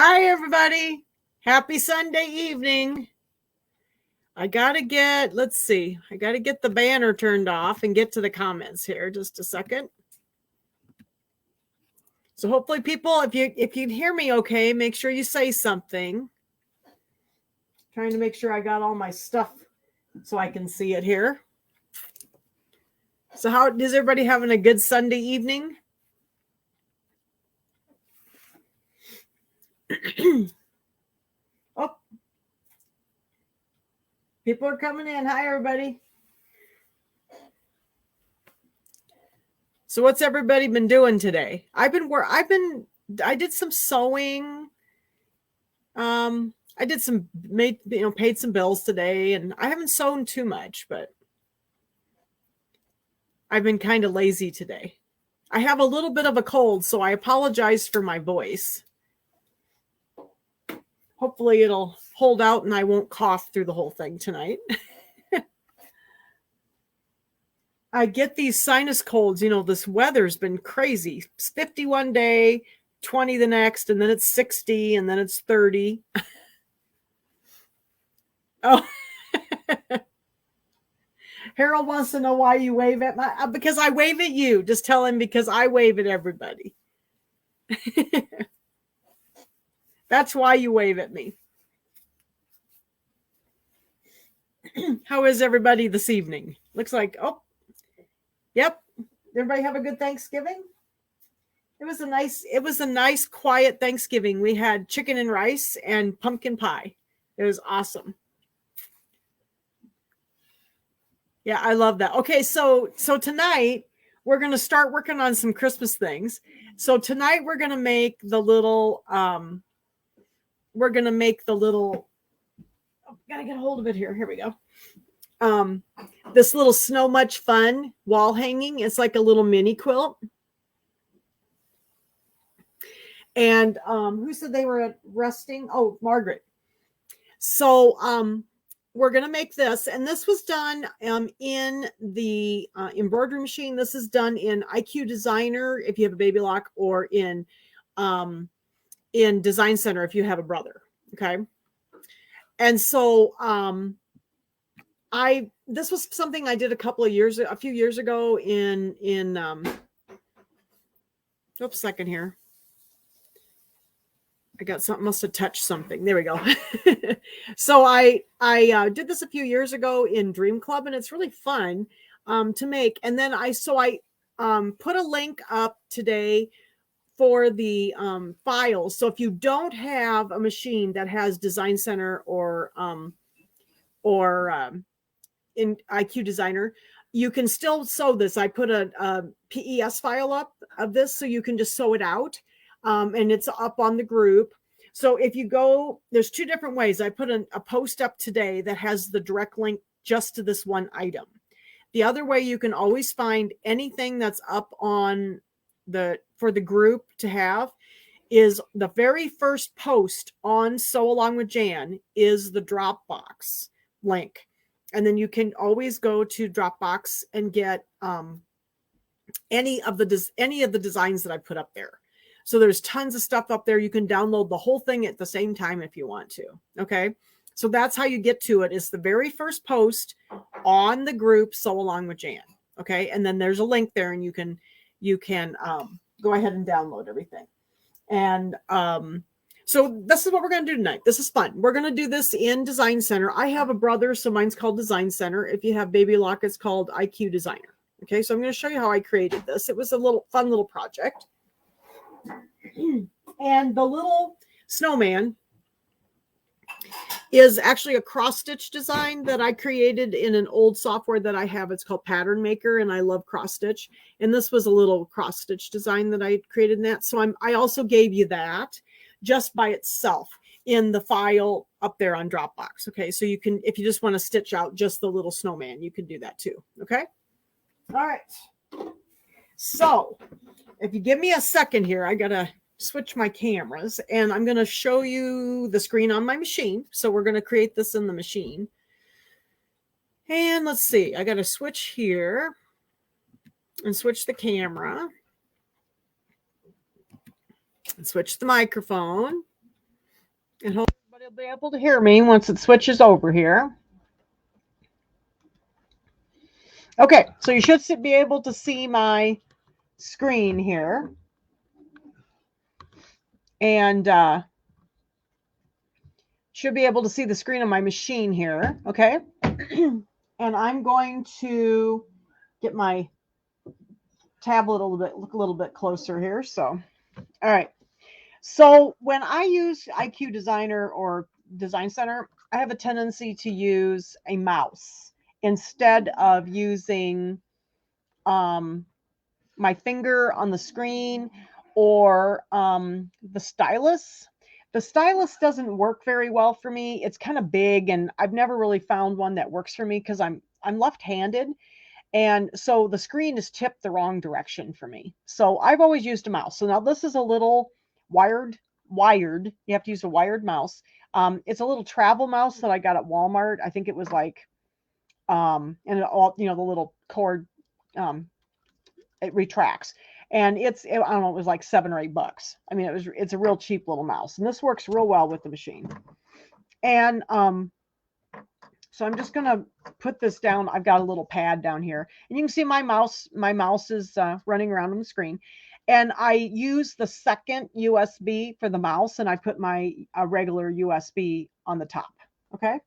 Hi, everybody. Happy Sunday evening. I got to get, let's see, I got to get the banner turned off and get to the comments here. Just a second. So hopefully people, if you hear me okay, make sure you say something. Trying to make sure I got all my stuff so I can see it here. So how is everybody having a good Sunday evening? Oh, people are coming in. Hi, everybody. So what's everybody been doing today? I did some sewing. I did paid some bills today, and I haven't sewn too much, but I've been kind of lazy today. I have a little bit of a cold, so I apologize for my voice. Hopefully it'll hold out and I won't cough through the whole thing tonight. I get these sinus colds. This weather's been crazy. It's 51 day, 20 the next, and then it's 60, and then it's 30. Oh, Harold wants to know why you wave at because I wave at you. Just tell him because I wave at everybody. That's why you wave at me. How is everybody this evening? Looks like, yep. Everybody have a good Thanksgiving? It was a nice, quiet Thanksgiving. We had chicken and rice and pumpkin pie. It was awesome. Yeah, I love that. Okay, so tonight we're going to start working on some Christmas things. So tonight we're going to make the little gotta get a hold of it here. Here we go. This little Snow Much Fun wall hanging. It's like a little mini quilt. And who said they were resting? Oh, Margaret. So we're going to make this, and this was done in the embroidery machine. This is done in IQ Designer if you have a baby lock, or in Design Center if you have a brother. Okay. And so this was something I did a few years ago in oops, second here. I got something, must have touched something. There we go. So I did this a few years ago in Dream Club, and it's really fun to make. And then I put a link up today for the files. So if you don't have a machine that has Design Center or in IQ Designer, you can still sew this. I put a PES file up of this, so you can just sew it out. And it's up on the group. So if you go, there's two different ways. I put a post up today that has the direct link just to this one item. The other way, you can always find anything that's up on for the group to have, is the very first post on Sew Along with Jan is the Dropbox link. And then you can always go to Dropbox and get any of the designs that I put up there. So there's tons of stuff up there. You can download the whole thing at the same time if you want to. Okay. So that's how you get to it. It's the very first post on the group Sew Along with Jan. Okay. And then there's a link there, and you can go ahead and download everything. And so this is what we're going to do tonight. This is fun. We're going to do this in Design Center. I have a brother, so mine's called Design Center. If you have Baby Lock, it's called IQ Designer. Okay, so I'm going to show you how I created this. It was a fun little project. And the little snowman is actually a cross-stitch design that I created in an old software that I have. It's called Pattern Maker, and I love cross-stitch. And this was a little cross-stitch design that I created in that. So I also gave you that just by itself in the file up there on Dropbox. Okay, so you can, if you just want to stitch out just the little snowman, you can do that too. Okay. All right. So if you give me a second here, I got to switch my cameras, and I'm going to show you the screen on my machine. So we're going to create this in the machine. And let's see, I got to switch here and switch the camera and switch the microphone. And hopefully everybody will be able to hear me once it switches over here. Okay, so you should be able to see my screen here. And should be able to see the screen on my machine here. Okay. And I'm going to get my tablet look a little bit closer here. So, all right. So when I use IQ Designer or Design Center, I have a tendency to use a mouse instead of using my finger on the screen or the stylus. The stylus doesn't work very well for me. It's kind of big, and I've never really found one that works for me because I'm left-handed. And so the screen is tipped the wrong direction for me. So I've always used a mouse. So now this is a little wired. You have to use a wired mouse. It's a little travel mouse that I got at Walmart. I think it was like, and it all, the little cord, it retracts. And I don't know, it was like $7 or $8. I mean, it's a real cheap little mouse. And this works real well with the machine. And so I'm just going to put this down. I've got a little pad down here, and you can see my mouse is running around on the screen. And I use the second USB for the mouse, and I put my regular USB on the top. Okay.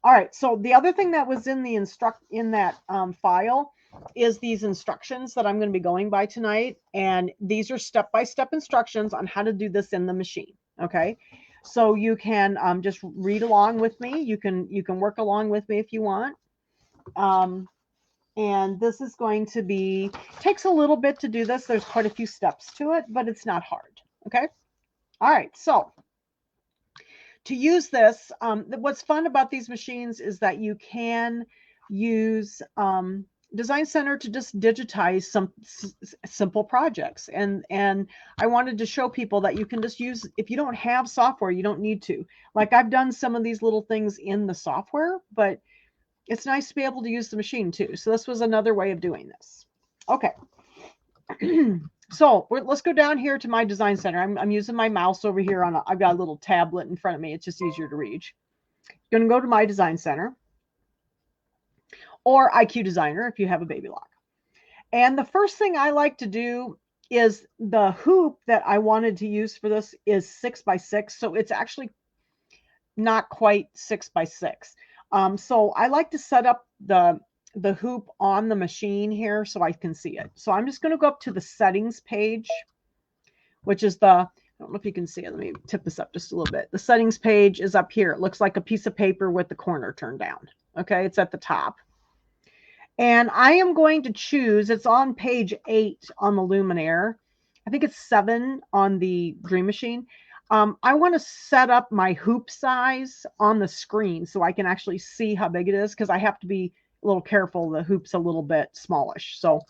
All right. So the other thing that was in that file is these instructions that I'm going to be going by tonight. And these are step-by-step instructions on how to do this in the machine. Okay. So you can just read along with me. You can work along with me if you want. And this is going to be, takes a little bit to do this. There's quite a few steps to it, but it's not hard. Okay. All right. So to use this, what's fun about these machines is that you can use Design Center to just digitize some simple projects. And I wanted to show people that you can just use, if you don't have software, you don't need to. Like I've done some of these little things in the software, but it's nice to be able to use the machine too. So this was another way of doing this. Okay. So let's go down here to my Design Center. I'm using my mouse over here I've got a little tablet in front of me. It's just easier to reach. I'm going to go to my Design Center or IQ Designer if you have a Baby Lock. And the first thing I like to do is the hoop that I wanted to use for this is 6x6. So it's actually not quite 6x6. So I like to set up the hoop on the machine here so I can see it. So I'm just going to go up to the settings page, which is I don't know if you can see it. Let me tip this up just a little bit. The settings page is up here. It looks like a piece of paper with the corner turned down. Okay, it's at the top. And I am going to choose, it's on page 8 on the Luminaire. I think it's 7 on the Dream Machine. I want to set up my hoop size on the screen so I can actually see how big it is, because I have to be a little careful. The hoop's a little bit smallish. So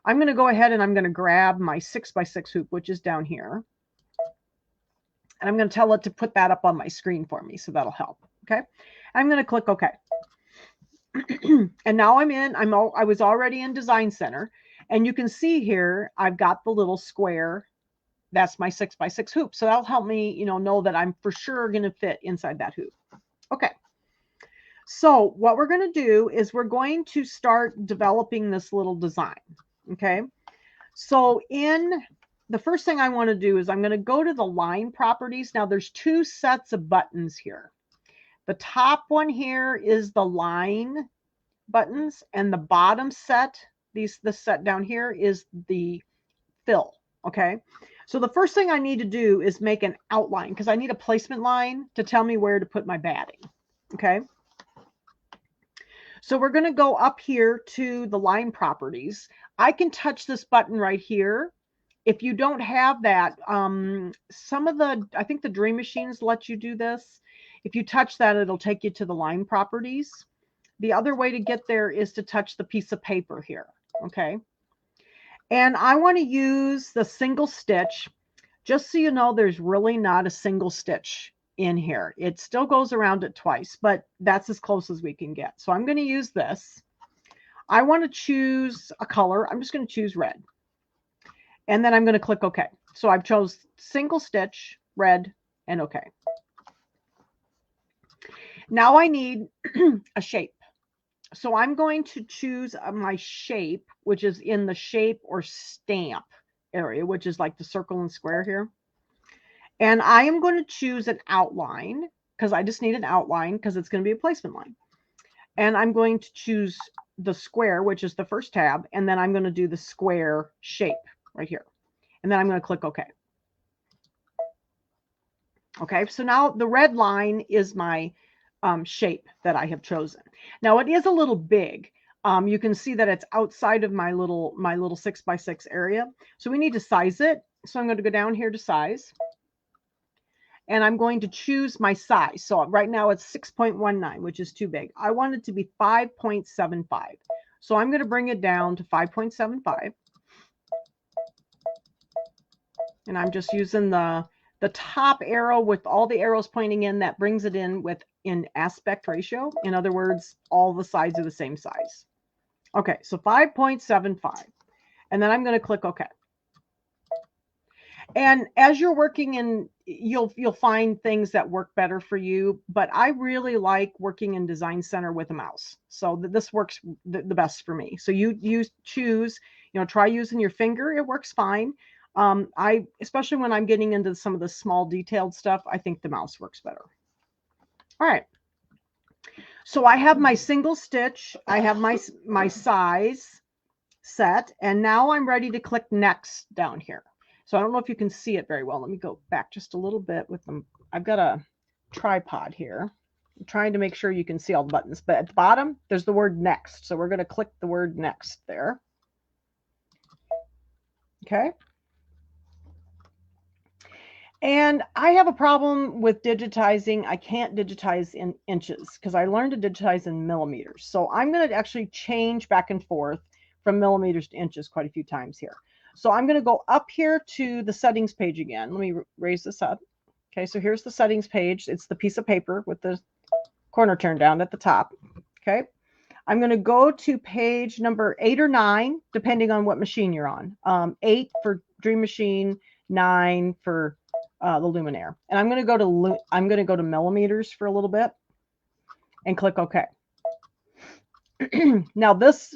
I'm going to go ahead and I'm going to grab my 6x6 hoop, which is down here. And I'm going to tell it to put that up on my screen for me. So that'll help. Okay. I'm going to click OK. And now I was already in Design Center, and you can see here, I've got the little square. That's my 6x6 hoop. So that'll help me, know that I'm for sure going to fit inside that hoop. Okay. So what we're going to do is we're going to start developing this little design. Okay. So the first thing I want to do is I'm going to go to the line properties. Now there's 2 sets of buttons here. The top one here is the line buttons, and the bottom set, the set down here is the fill. Okay. So the first thing I need to do is make an outline, because I need a placement line to tell me where to put my batting. Okay. So we're going to go up here to the line properties. I can touch this button right here. If you don't have that, I think the Dream Machines let you do this. If you touch that, it'll take you to the line properties. The other way to get there is to touch the piece of paper here. Okay. And I want to use the single stitch. Just so you know, there's really not a single stitch in here. It still goes around it twice, but that's as close as we can get. So I'm going to use this. I want to choose a color. I'm just going to choose red. And then I'm going to click OK. So I've chose single stitch, red, and OK. Now I need a shape. So I'm going to choose my shape, which is in the shape or stamp area, which is like the circle and square here. And I am going to choose an outline because I just need an outline because it's going to be a placement line. And I'm going to choose the square, which is the first tab. And then I'm going to do the square shape right here. And then I'm going to click OK. Okay, so now the red line is my shape that I have chosen. Now it is a little big. You can see that it's outside of my little 6x6 area. So we need to size it. So I'm going to go down here to size. And I'm going to choose my size. So right now it's 6.19, which is too big. I want it to be 5.75. So I'm going to bring it down to 5.75. And I'm just using the top arrow with all the arrows pointing in. That brings it in aspect ratio. In other words, all the sides are the same size. Okay, so 5.75. And then I'm going to click OK. And as you're working in, you'll find things that work better for you. But I really like working in Design Center with a mouse. So this works the best for me. So you choose, try using your finger. It works fine. Especially when I'm getting into some of the small detailed stuff, I think the mouse works better. All right. So I have my single stitch. I have my size set. And now I'm ready to click next down here. So I don't know if you can see it very well. Let me go back just a little bit with them. I've got a tripod here. I'm trying to make sure you can see all the buttons. But at the bottom, there's the word next. So we're going to click the word next there. Okay. And I have a problem with digitizing. I can't digitize in inches because I learned to digitize in millimeters. So I'm going to actually change back and forth from millimeters to inches quite a few times here. So I'm going to go up here to the settings page again. Let me raise this up. Okay, so here's the settings page. It's the piece of paper with the corner turned down at the top. Okay, I'm going to go to page number 8 or 9, depending on what machine you're on. 8 for Dream Machine, 9 for the Luminaire. And I'm going to go to millimeters for a little bit and click OK. Now this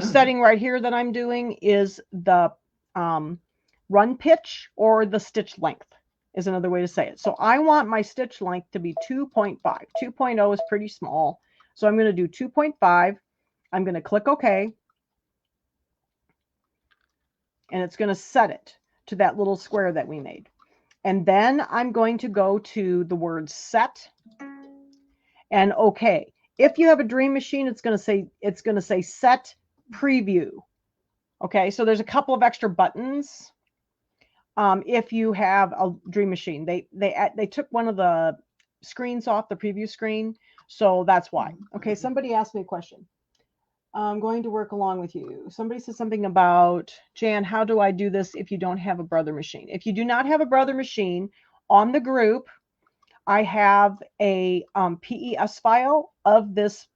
setting right here that I'm doing is the run pitch or the stitch length is another way to say it. So I want my stitch length to be 2.5. 2.0 is pretty small. So I'm going to do 2.5. I'm going to click OK. And it's going to set it to that little square that we made. And then I'm going to go to the word set and OK. If you have a Dream Machine, it's going to say set preview. Okay, so there's a couple of extra buttons. If you have a Dream Machine, they took one of the screens off the preview screen, so that's why. Okay, somebody asked me a question. I'm going to work along with you. Somebody said something about, Jan, how do I do this if you don't have a Brother Machine? If you do not have a Brother Machine, on the group, I have a PES file of this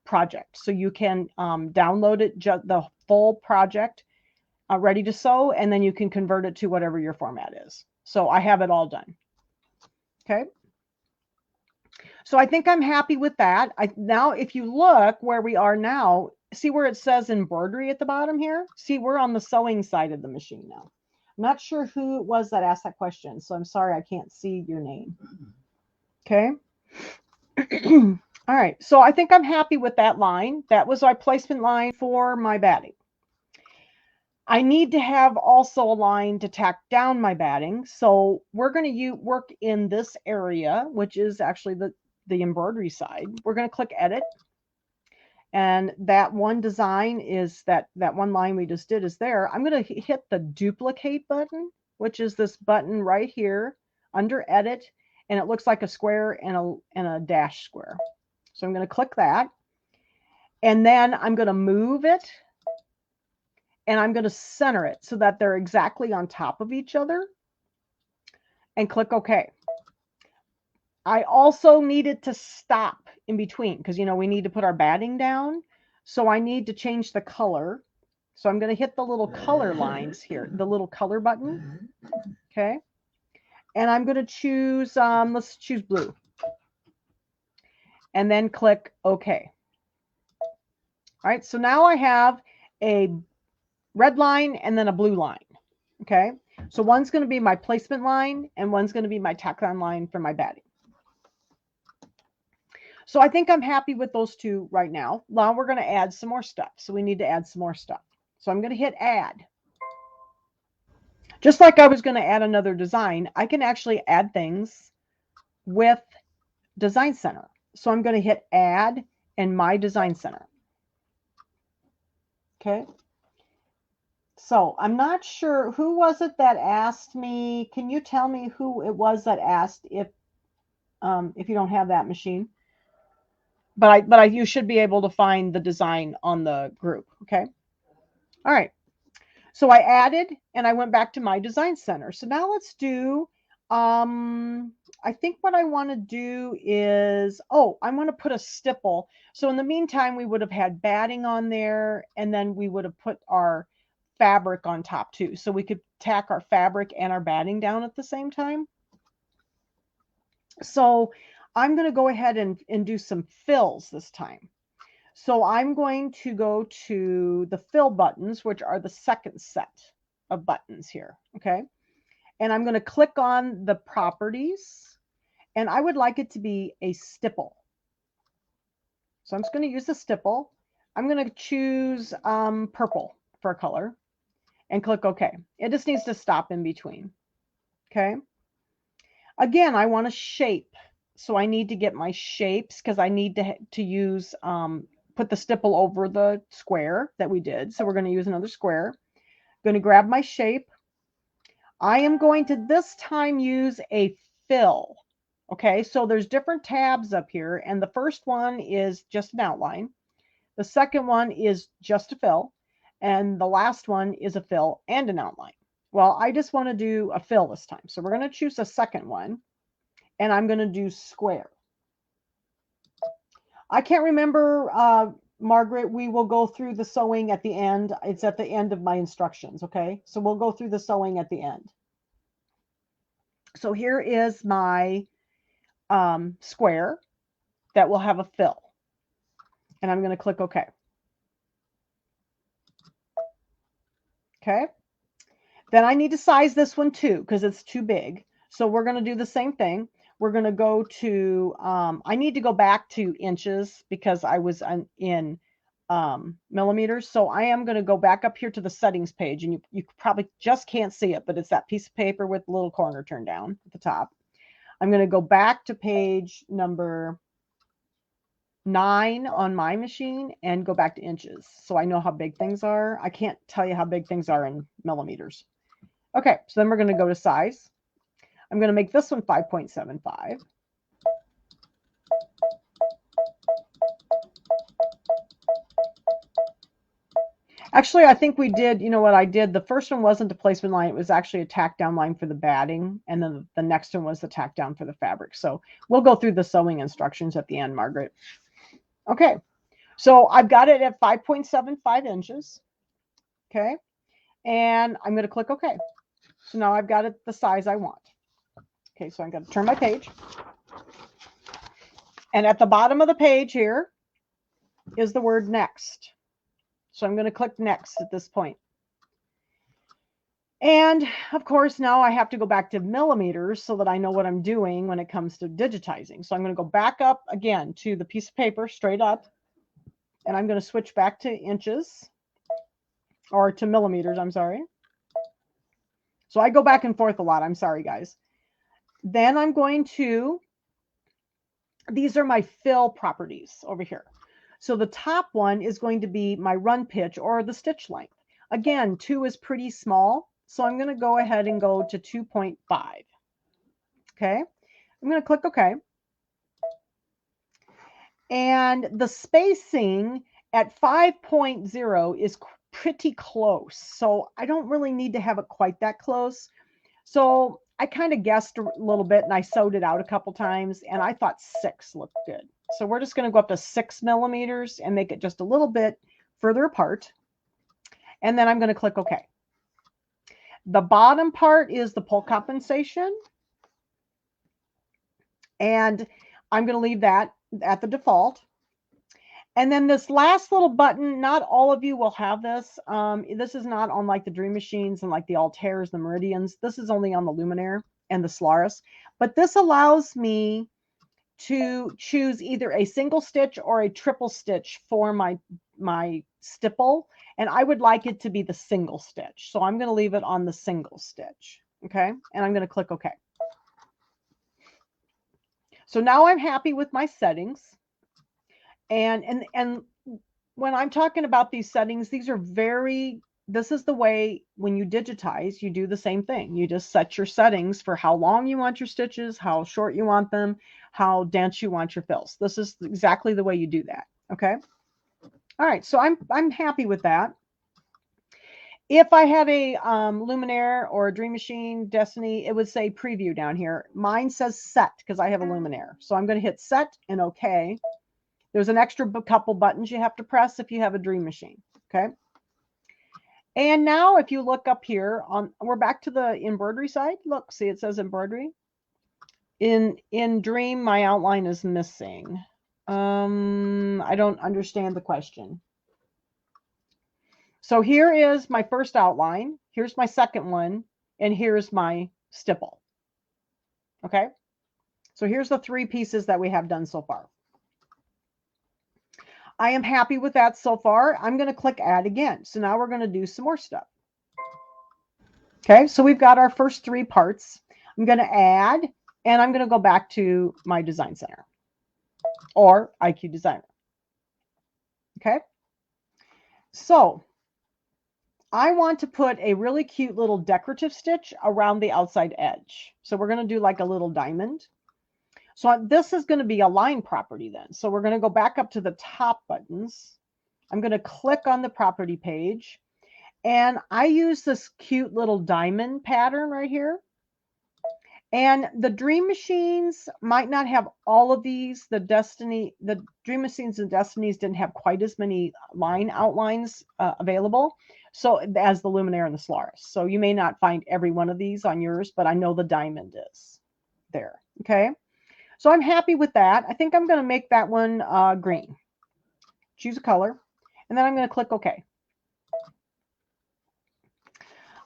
project. So you can download it, the full project, ready to sew, and then you can convert it to whatever your format is. So I have it all done. Okay. So I think I'm happy with that. Now, if you look where we are now, see where it says embroidery at the bottom here? See, we're on the sewing side of the machine now. I'm not sure who it was that asked that question, so I'm sorry I can't see your name. Okay. All right, so I think I'm happy with that line. That was our placement line for my batting. I need to have also a line to tack down my batting. So we're going to work in this area, which is actually the embroidery side. We're going to click edit. And that one design is that one line we just did is there. I'm going to hit the duplicate button, which is this button right here under edit. And it looks like a square and a dash square. So I'm going to click that. And then I'm going to move it. And I'm going to center it so that they're exactly on top of each other. And click OK. I also needed to stop in between because, we need to put our batting down. So I need to change the color. So I'm going to hit the little color lines here, the little color button. Okay. And I'm going to choose, let's choose blue. and then click OK. All right, so now I have a red line and then a blue line. Okay, so one's going to be my placement line and one's going to be my tack on line for my batting. So I think I'm happy with those two right now. Now we're going to add some more stuff. So we need to add some more stuff. So I'm going to hit add. Just like I was going to add another design, I can actually add things with Design Center. So I'm going to hit add and my Design Center. Okay. So I'm not sure who was it that asked me. Can you tell me who it was that asked if you don't have that machine? But you should be able to find the design on the group. Okay. All right. So I added and I went back to my Design Center. So now let's do, I think what I want to do is, I want to put a stipple. So in the meantime, we would have had batting on there and then we would have put our fabric on top too. So we could tack our fabric and our batting down at the same time. So I'm going to go ahead and do some fills this time. So I'm going to go to the fill buttons, which are the second set of buttons here. Okay. And I'm going to click on the properties and I would like it to be a stipple. So I'm just going to use the stipple. I'm going to choose purple for a color and click OK. It just needs to stop in between. Okay. Again, I want a shape. So I need to get my shapes because I need to use, put the stipple over the square that we did. So we're going to use another square. I'm going to grab my shape. I am going to this time use a fill. Okay, so there's different tabs up here. And the first one is just an outline. The second one is just a fill. And the last one is a fill and an outline. Well, I just want to do a fill this time. So we're going to choose a second one. And I'm going to do square. I can't remember, Margaret, we will go through the sewing at the end. It's at the end of my instructions, okay? So we'll go through the sewing at the end. So here is my square that will have a fill. And I'm going to click OK. Okay. Then I need to size this one too because it's too big. So we're going to do the same thing. We're going to go to, I need to go back to inches because I was in millimeters. So I am going to go back up here to the settings page and you probably just can't see it, but it's that piece of paper with the little corner turned down at the top. I'm going to go back to page number 9 on my machine and go back to inches. So I know how big things are. I can't tell you how big things are in millimeters. Okay. So then we're going to go to size. I'm going to make this one 5.75. Actually, I think we did, you know what I did? The first one wasn't a placement line. It was actually a tack down line for the batting. And then the next one was the tack down for the fabric. So we'll go through the sewing instructions at the end, Margaret. Okay. So I've got it at 5.75 inches. Okay. And I'm going to click OK. So now I've got it the size I want. Okay, so I'm going to turn my page. And at the bottom of the page here is the word next. So I'm going to click next at this point. And of course, now I have to go back to millimeters so that I know what I'm doing when it comes to digitizing. So I'm going to go back up again to the piece of paper straight up. And I'm going to switch back to inches or to millimeters. I'm sorry. So I go back and forth a lot. I'm sorry, guys. Then I'm going to, these are my fill properties over here. So the top one is going to be my run pitch or the stitch length. Again, 2 is pretty small. So I'm going to go ahead and go to 2.5. Okay. I'm going to click OK. And the spacing at 5.0 is pretty close. So I don't really need to have it quite that close. So I kind of guessed a little bit and I sewed it out a couple times and I thought 6 looked good. So we're just going to go up to 6 millimeters and make it just a little bit further apart. And then I'm going to click OK. The bottom part is the pull compensation. And I'm going to leave that at the default. And then this last little button, not all of you will have this. This is not on like the Dream Machines and like the Altairs, the Meridians. This is only on the Luminaire and the Solaris. But this allows me to choose either a single stitch or a triple stitch for my stipple. And I would like it to be the single stitch. So I'm going to leave it on the single stitch. Okay. And I'm going to click OK. So now I'm happy with my settings. And when I'm talking about these settings, these are this is the way when you digitize, you do the same thing. You just set your settings for how long you want your stitches, how short you want them, how dense you want your fills. This is exactly the way you do that. Okay. All right. So I'm happy with that. If I had a Luminaire or a Dream Machine Destiny, it would say preview down here. Mine says set because I have a Luminaire. So I'm going to hit set and OK. There's an extra couple buttons you have to press if you have a Dream Machine. Okay. And now if you look up here we're back to the embroidery side. Look, see, it says embroidery. In Dream, my outline is missing. I don't understand the question. So here is my first outline. Here's my second one. And here's my stipple. Okay. So here's the 3 pieces that we have done so far. I am happy with that so far. I'm going to click add again. So now we're going to do some more stuff. Okay, so we've got our first 3 parts. I'm going to add, and I'm going to go back to my design center or IQ Designer. Okay, so I want to put a really cute little decorative stitch around the outside edge. So we're going to do like a little diamond. So this is going to be a line property then. So we're going to go back up to the top buttons. I'm going to click on the property page. And I use this cute little diamond pattern right here. And the Dream Machines might not have all of these. The Dream Machines and Destinies didn't have quite as many line outlines available. So as the Luminaire and the Solaris. So you may not find every one of these on yours, but I know the diamond is there. Okay. So I'm happy with that. I think I'm going to make that one green. Choose a color. And then I'm going to click OK.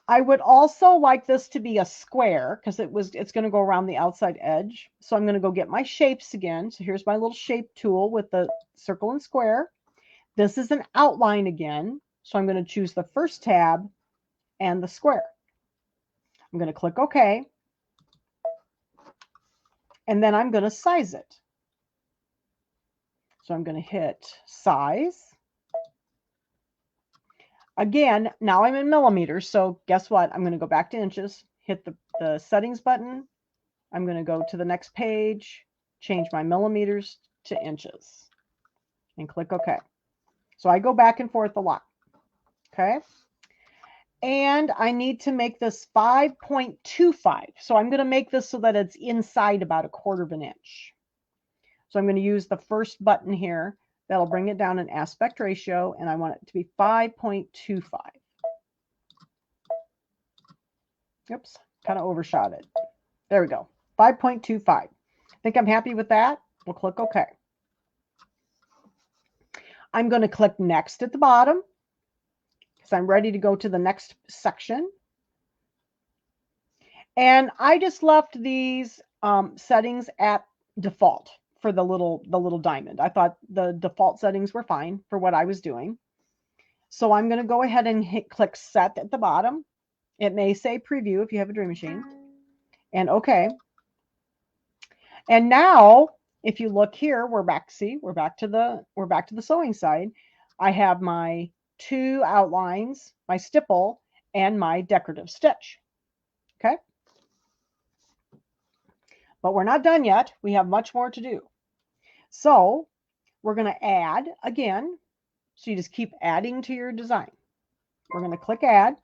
I would also like this to be a square because it's going to go around the outside edge. So I'm going to go get my shapes again. So here's my little shape tool with the circle and square. This is an outline again. So I'm going to choose the first tab and the square. I'm going to click OK. And then I'm going to size it. So I'm going to hit size. Again, now I'm in millimeters. So guess what? I'm going to go back to inches, hit the settings button. I'm going to go to the next page, change my millimeters to inches, and click OK. So I go back and forth a lot. Okay. And I need to make this 5.25. So I'm going to make this so that it's inside about 1/4 of an inch. So I'm going to use the first button here. That'll bring it down in aspect ratio, and I want it to be 5.25. Oops, kind of overshot it. There we go, 5.25. I think I'm happy with that. We'll click OK. I'm going to click next at the bottom because I'm ready to go to the next section. And I just left these settings at default for the little diamond. I thought the default settings were fine for what I was doing. So I'm going to go ahead and click set at the bottom. It may say preview if you have a Dream Machine, and OK. And now if you look here, we're back to the sewing side. I have my 2 outlines, my stipple, and my decorative stitch. Okay. But we're not done yet. We have much more to do. So we're going to add again. So you just keep adding to your design. We're going to click add.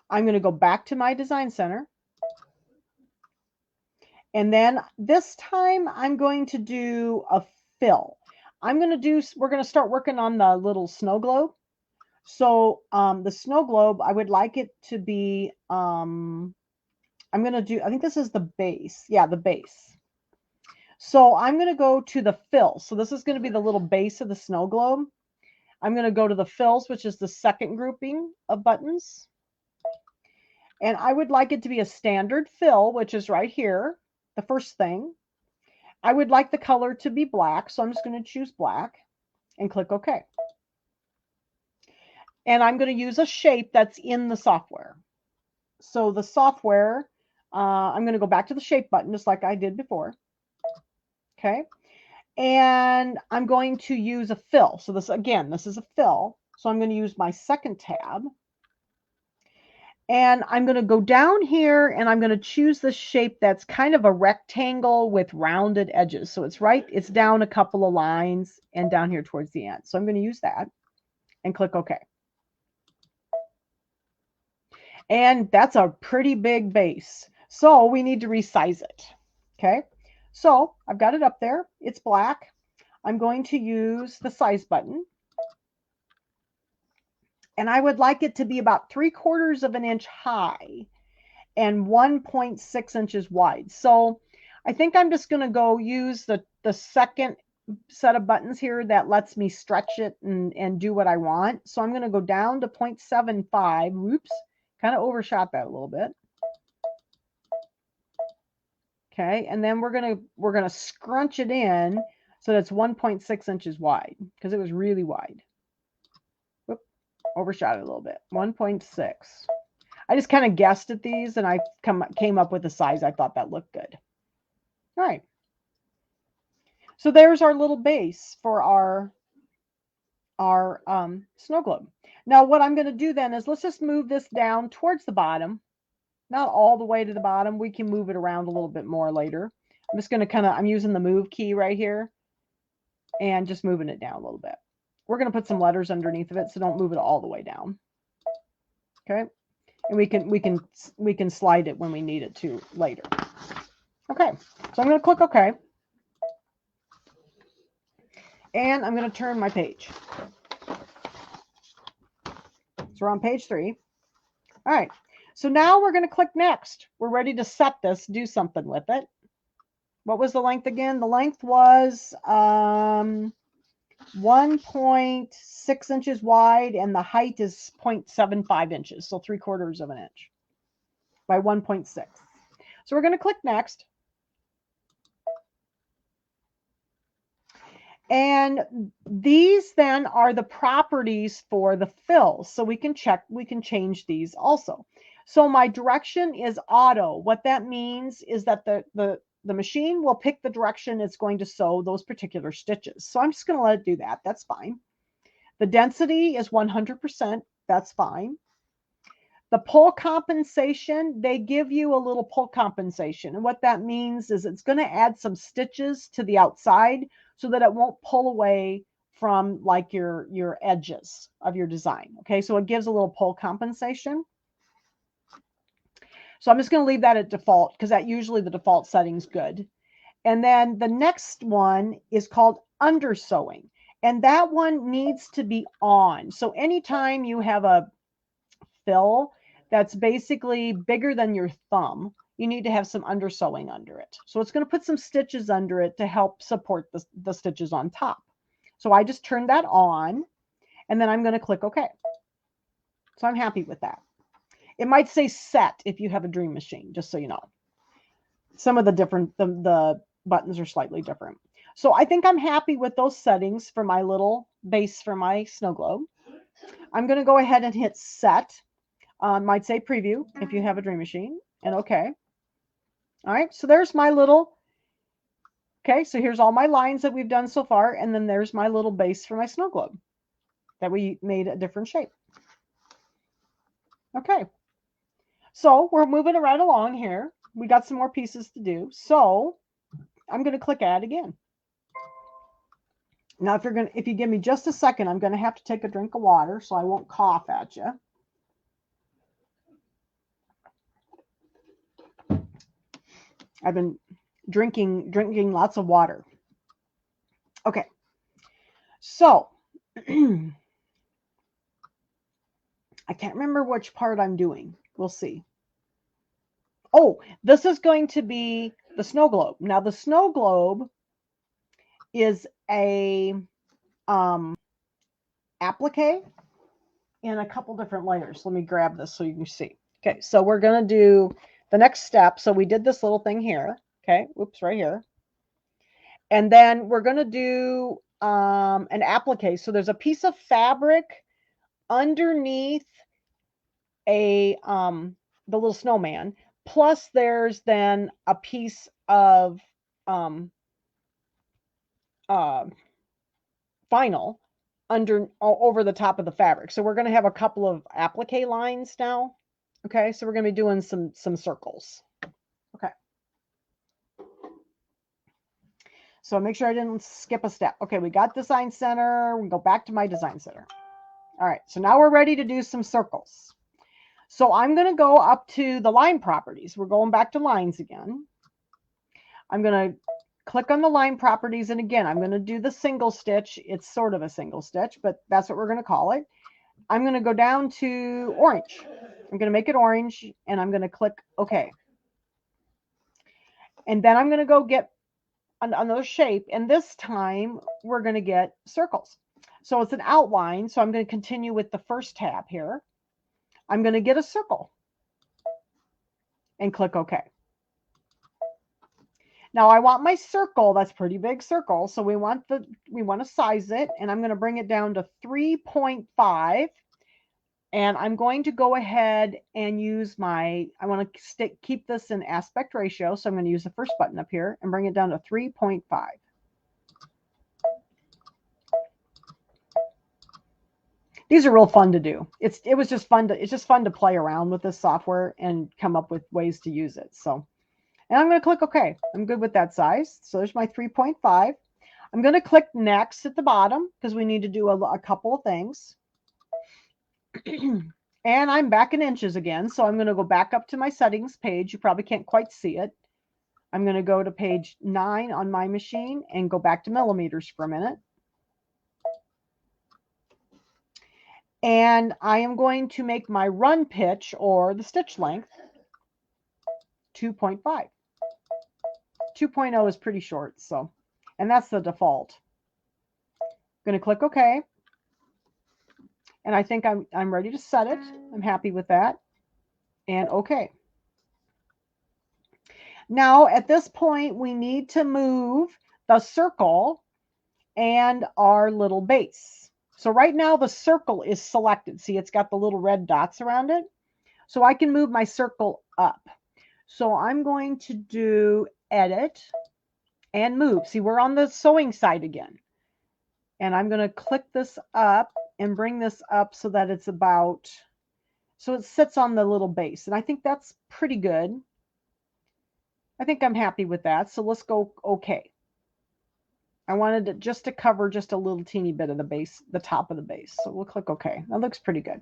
I'm going to go back to my design center. And then this time I'm going to do a fill. we're going to start working on the little snow globe. So the snow globe, I would like it to be, I think this is the base. Yeah, the base. So I'm going to go to the fill. So this is going to be the little base of the snow globe. I'm going to go to the fills, which is the second grouping of buttons. And I would like it to be a standard fill, which is right here, the first thing. I would like the color to be black, so I'm just going to choose black and click OK. And I'm going to use a shape that's in the software. So the software, I'm going to go back to the shape button, just like I did before. Okay. And I'm going to use a fill. So this, again, this is a fill. So I'm going to use my second tab. And I'm going to go down here and I'm going to choose the shape that's kind of a rectangle with rounded edges. So it's down a couple of lines and down here towards the end. So I'm going to use that and click OK. And that's a pretty big base. So we need to resize it. Okay. So I've got it up there. It's black. I'm going to use the size button. And I would like it to be about 3/4 of an inch high and 1.6 inches wide. So I think I'm just going to go use the second set of buttons here that lets me stretch it and do what I want. So I'm going to go down to 0.75. Whoops, kind of overshot that a little bit. Okay, and then we're gonna scrunch it in so that's 1.6 inches wide because it was really wide. Whoop, overshot it a little bit. 1.6. I just kind of guessed at these and I came up with a size I thought that looked good. All right. So there's our little base for our snow globe. Now what I'm going to do then is let's just move this down towards the bottom. Not all the way to the bottom. We can move it around a little bit more later. I'm just going to I'm using the move key right here and just moving it down a little bit. We're going to put some letters underneath of it, so don't move it all the way down. Okay. And we can slide it when we need it to later. Okay. So I'm going to click OK. And I'm going to turn my page. So we're on page 3. All right. So now we're going to click next. We're ready to set this, do something with it. What was the length again? The length was 1.6 inches wide and the height is 0.75 inches. So 3/4 of an inch by 1.6. So we're going to click next. And these then are the properties for the fills. So we can change these also. So my direction is auto. What that means is that the machine will pick the direction it's going to sew those particular stitches. So I'm just going to let it do that. That's fine. The density is 100%. That's fine. The pull compensation, they give you a little pull compensation. And what that means is it's going to add some stitches to the outside so that it won't pull away from like your edges of your design. Okay, so it gives a little pull compensation. So I'm just going to leave that at default because that usually the default setting's good. And then the next one is called undersewing. And that one needs to be on. So anytime you have a fill that's basically bigger than your thumb, you need to have some undersewing under it. So it's going to put some stitches under it to help support the stitches on top. So I just turned that on and then I'm going to click OK. So I'm happy with that. It might say set if you have a Dream Machine, just so you know. Some of the buttons are slightly different. So I think I'm happy with those settings for my little base for my snow globe. I'm going to go ahead and hit set. Might say preview if you have a Dream Machine, and OK. All right, so there's my little, okay, so here's all my lines that we've done so far, and then there's my little base for my snow globe that we made a different shape. Okay, so we're moving right along here. We got some more pieces to do, so I'm going to click add again. Now, if you give me just a second, I'm going to have to take a drink of water so I won't cough at you. I've been drinking lots of water. Okay, so I can't remember which part I'm doing. We'll see. Oh, this is going to be the snow globe. Now the snow globe is a applique in a couple different layers. Let me grab this so you can see. Okay, so we're going to do the next step. So we did this little thing here. Okay, whoops, right here. And then we're going to do an applique. So there's a piece of fabric underneath a the little snowman. Plus there's then a piece of vinyl over the top of the fabric. So we're going to have a couple of applique lines now. Okay, so we're going to be doing some circles. Okay. So make sure I didn't skip a step. Okay, we got design center. We go back to my design center. All right, so now we're ready to do some circles. So I'm going to go up to the line properties. We're going back to lines again. I'm going to click on the line properties, and again, I'm going to do the single stitch. It's sort of a single stitch, but that's what we're going to call it. I'm going to go down to orange. I'm going to make it orange, and I'm going to click OK. And then I'm going to go get another shape, and this time we're going to get circles. So it's an outline, so I'm going to continue with the first tab here. I'm going to get a circle and click OK. Now I want my circle, that's a pretty big circle, so we want to size it, and I'm going to bring it down to 3.5. And I'm going to go ahead and use I want to keep this in aspect ratio, so I'm going to use the first button up here and bring it down to 3.5. These are real fun to do. It's just fun to play around with this software and come up with ways to use it. So, and I'm going to click OK. I'm good with that size. So there's my 3.5. I'm going to click next at the bottom because we need to do a couple of things. And I'm back in inches again. So I'm going to go back up to my settings page. You probably can't quite see it. I'm going to go to page 9 on my machine and go back to millimeters for a minute. And I am going to make my run pitch, or the stitch length, 2.5. 2.0 is pretty short, so, and that's the default. I'm going to click OK. And I think I'm ready to set it. I'm happy with that. And OK. Now, at this point, we need to move the circle and our little base. So right now the circle is selected. See, it's got the little red dots around it. So I can move my circle up. So I'm going to do edit and move. See, we're on the sewing side again. And I'm going to click this up and bring this up so that it's so it sits on the little base. And I think that's pretty good. I think I'm happy with that. So let's go OK. I wanted it just to cover just a little teeny bit of the base, the top of the base. So we'll click OK. That looks pretty good.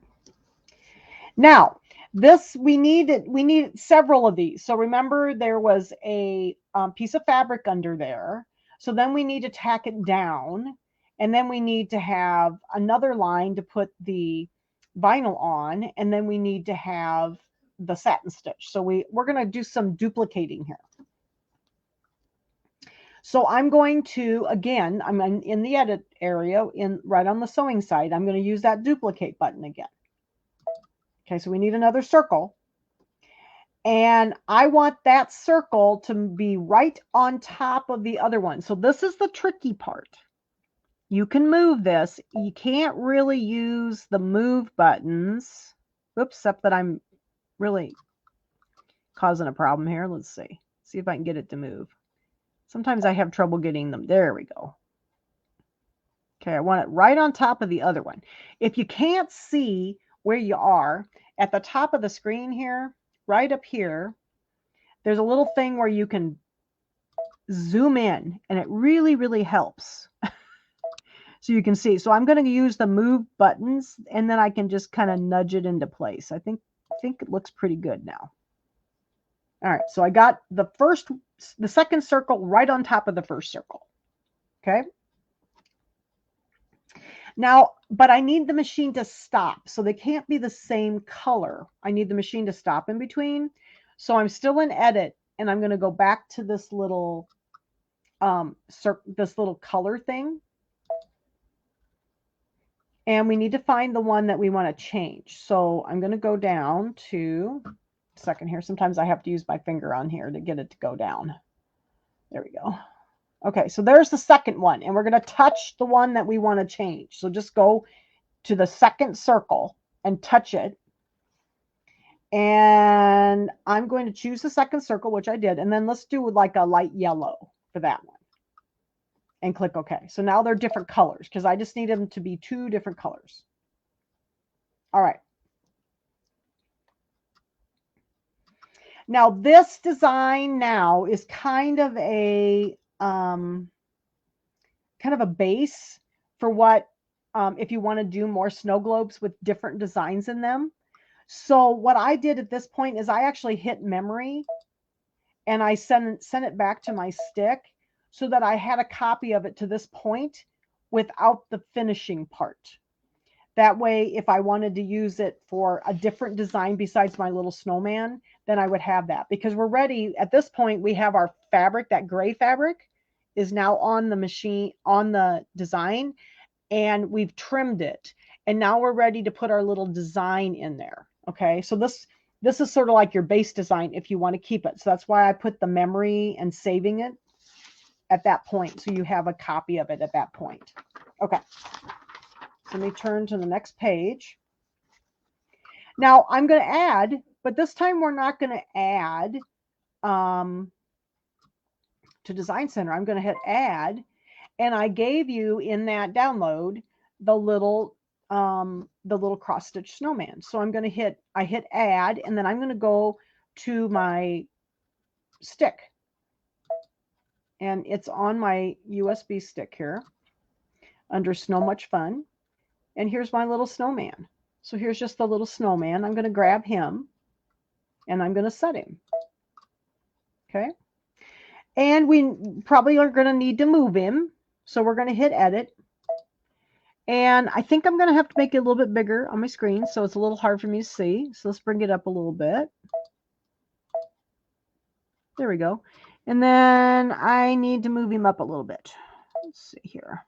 Now, we need several of these. So remember, there was a piece of fabric under there. So then we need to tack it down. And then we need to have another line to put the vinyl on. And then we need to have the satin stitch. So we're going to do some duplicating here. So I'm going to, again, I'm in the edit area, right on the sewing side. I'm going to use that duplicate button again. Okay, so we need another circle. And I want that circle to be right on top of the other one. So this is the tricky part. You can move this. You can't really use the move buttons. Oops, except that I'm really causing a problem here. Let's see. See if I can get it to move. Sometimes I have trouble getting them. There we go. Okay, I want it right on top of the other one. If you can't see where you are, at the top of the screen here, right up here, there's a little thing where you can zoom in, and it really, really helps. So you can see. So I'm going to use the move buttons, and then I can just kind of nudge it into place. I think it looks pretty good now. All right, so I got the second circle right on top of the first circle. Okay. Now, but I need the machine to stop. So they can't be the same color. I need the machine to stop in between. So I'm still in edit, and I'm going to go back to this little this little color thing. And we need to find the one that we want to change. So I'm going to go down to a second here. Sometimes I have to use my finger on here to get it to go down. There we go. Okay, so there's the second one, and we're going to touch the one that we want to change. So just go to the second circle and touch it. And I'm going to choose the second circle, which I did. And then let's do like a light yellow for that one. And click OK. So now they're different colors because I just need them to be 2 different colors. All right. Now this design now is kind of a base for what if you want to do more snow globes with different designs in them. So what I did at this point is I actually hit memory and I sent it back to my stick so that I had a copy of it to this point without the finishing part. That way, if I wanted to use it for a different design besides my little snowman, then I would have that. Because we're ready, at this point, we have our fabric, that gray fabric is now on the machine, on the design, and we've trimmed it. And now we're ready to put our little design in there. Okay, so this is sort of like your base design if you want to keep it. So that's why I put the memory and saving it at that point. So you have a copy of it at that point. Okay. So let me turn to the next page. Now I'm going to add, but this time we're not going to add to Design Center. I'm going to hit add. And I gave you in that download the little cross stitch snowman. So I'm going to hit add, and then I'm going to go to my stick. And it's on my USB stick here under Snow Much Fun. And here's my little snowman. So here's just the little snowman. I'm going to grab him and I'm going to set him. Okay. And we probably are going to need to move him. So we're going to hit edit. And I think I'm going to have to make it a little bit bigger on my screen. So it's a little hard for me to see. So let's bring it up a little bit. There we go. And then I need to move him up a little bit. Let's see here.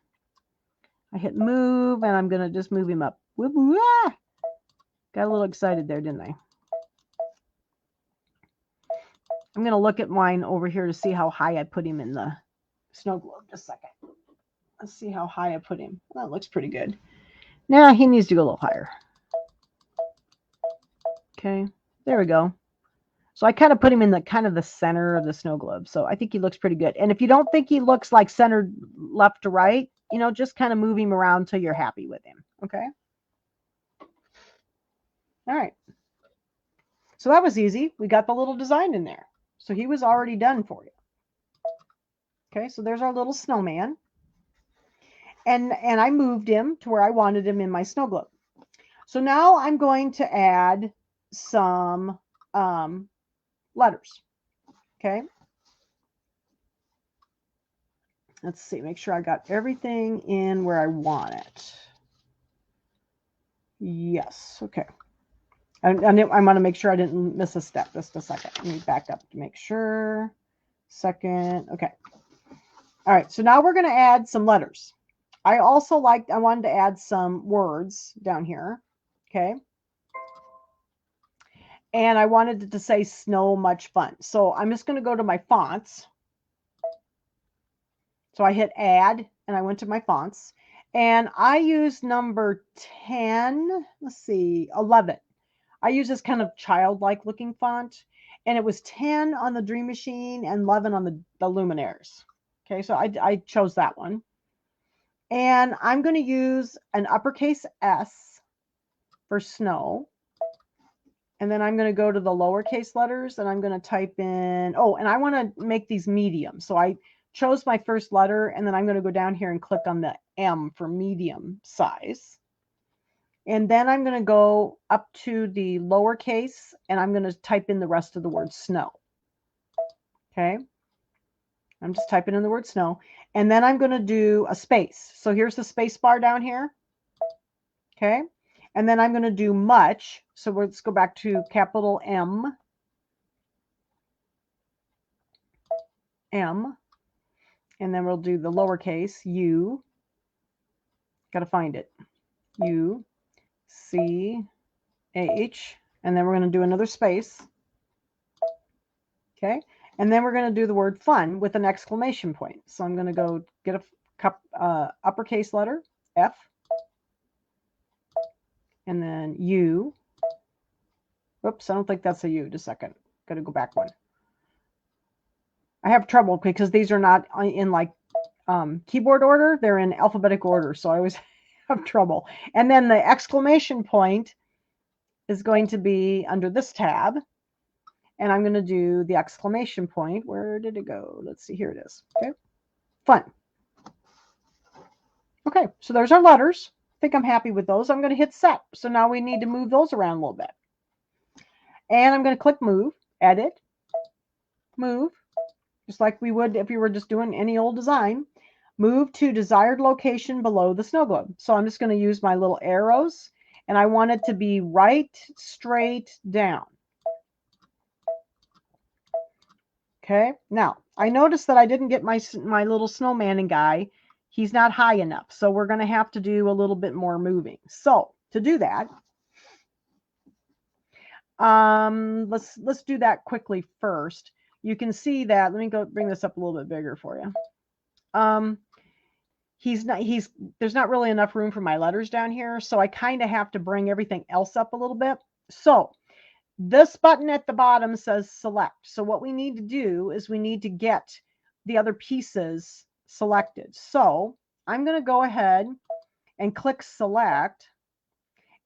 I hit move and I'm going to just move him up. Whoop, ah! Got a little excited there, didn't I? I'm going to look at mine over here to see how high I put him in the snow globe. Just a second. Let's see how high I put him. That looks pretty good. Now he needs to go a little higher. Okay, there we go. So I kind of put him in the kind of the center of the snow globe. So I think he looks pretty good. And if you don't think he looks like centered left to right, you know, just kind of move him around until you're happy with him. Okay. All right. So that was easy. We got the little design in there. So he was already done for you. Okay, so there's our little snowman. And I moved him to where I wanted him in my snow globe. So now I'm going to add some letters. Okay. Let's see, make sure I got everything in where I want it. Yes, okay. I want to make sure I didn't miss a step. Just a second. Let me back up to make sure. Second. Okay. All right. So now we're going to add some letters. I wanted to add some words down here. Okay. And I wanted it to say Snow Much Fun. So I'm just going to go to my fonts. So I hit add and I went to my fonts. And I used number 10. Let's see, 11. I use this kind of childlike looking font, and it was 10 on the Dream Machine and 11 on the Luminaires. Okay, so I chose that one. And I'm going to use an uppercase S for snow. And then I'm going to go to the lowercase letters and I'm going to type in, oh, and I want to make these medium. So I chose my first letter and then I'm going to go down here and click on the M for medium size. And then I'm going to go up to the lowercase and I'm going to type in the rest of the word snow. Okay. I'm just typing in the word snow. And then I'm going to do a space. So here's the space bar down here. Okay. And then I'm going to do much. So let's go back to capital M. M. And then we'll do the lowercase u. Got to find it. U, C, H. And then we're going to do another space. Okay. And then we're going to do the word fun with an exclamation point. So I'm going to go get a uppercase letter, F. And then U. Oops, I don't think that's a U. Just a second. Got to go back one. I have trouble because these are not in like keyboard order. They're in alphabetic order. So I always have trouble. And then the exclamation point is going to be under this tab. And I'm going to do the exclamation point. Where did it go? Let's see. Here it is. Okay. Fun. Okay. So there's our letters. I think I'm happy with those. I'm going to hit set. So now we need to move those around a little bit. And I'm going to click move, edit, move, just like we would if you were just doing any old design. Move to desired location below the snow globe. So I'm just going to use my little arrows, and I want it to be right straight down. Okay, now I noticed that I didn't get my little snowman guy. He's not high enough, so we're going to have to do a little bit more moving. So to do that, let's do that quickly first. You can see that. Let me go bring this up a little bit bigger for you. There's not really enough room for my letters down here, so I kind of have to bring everything else up a little bit. So this button at the bottom says select. So what we need to do is we need to get the other pieces selected. So I'm going to go ahead and click select,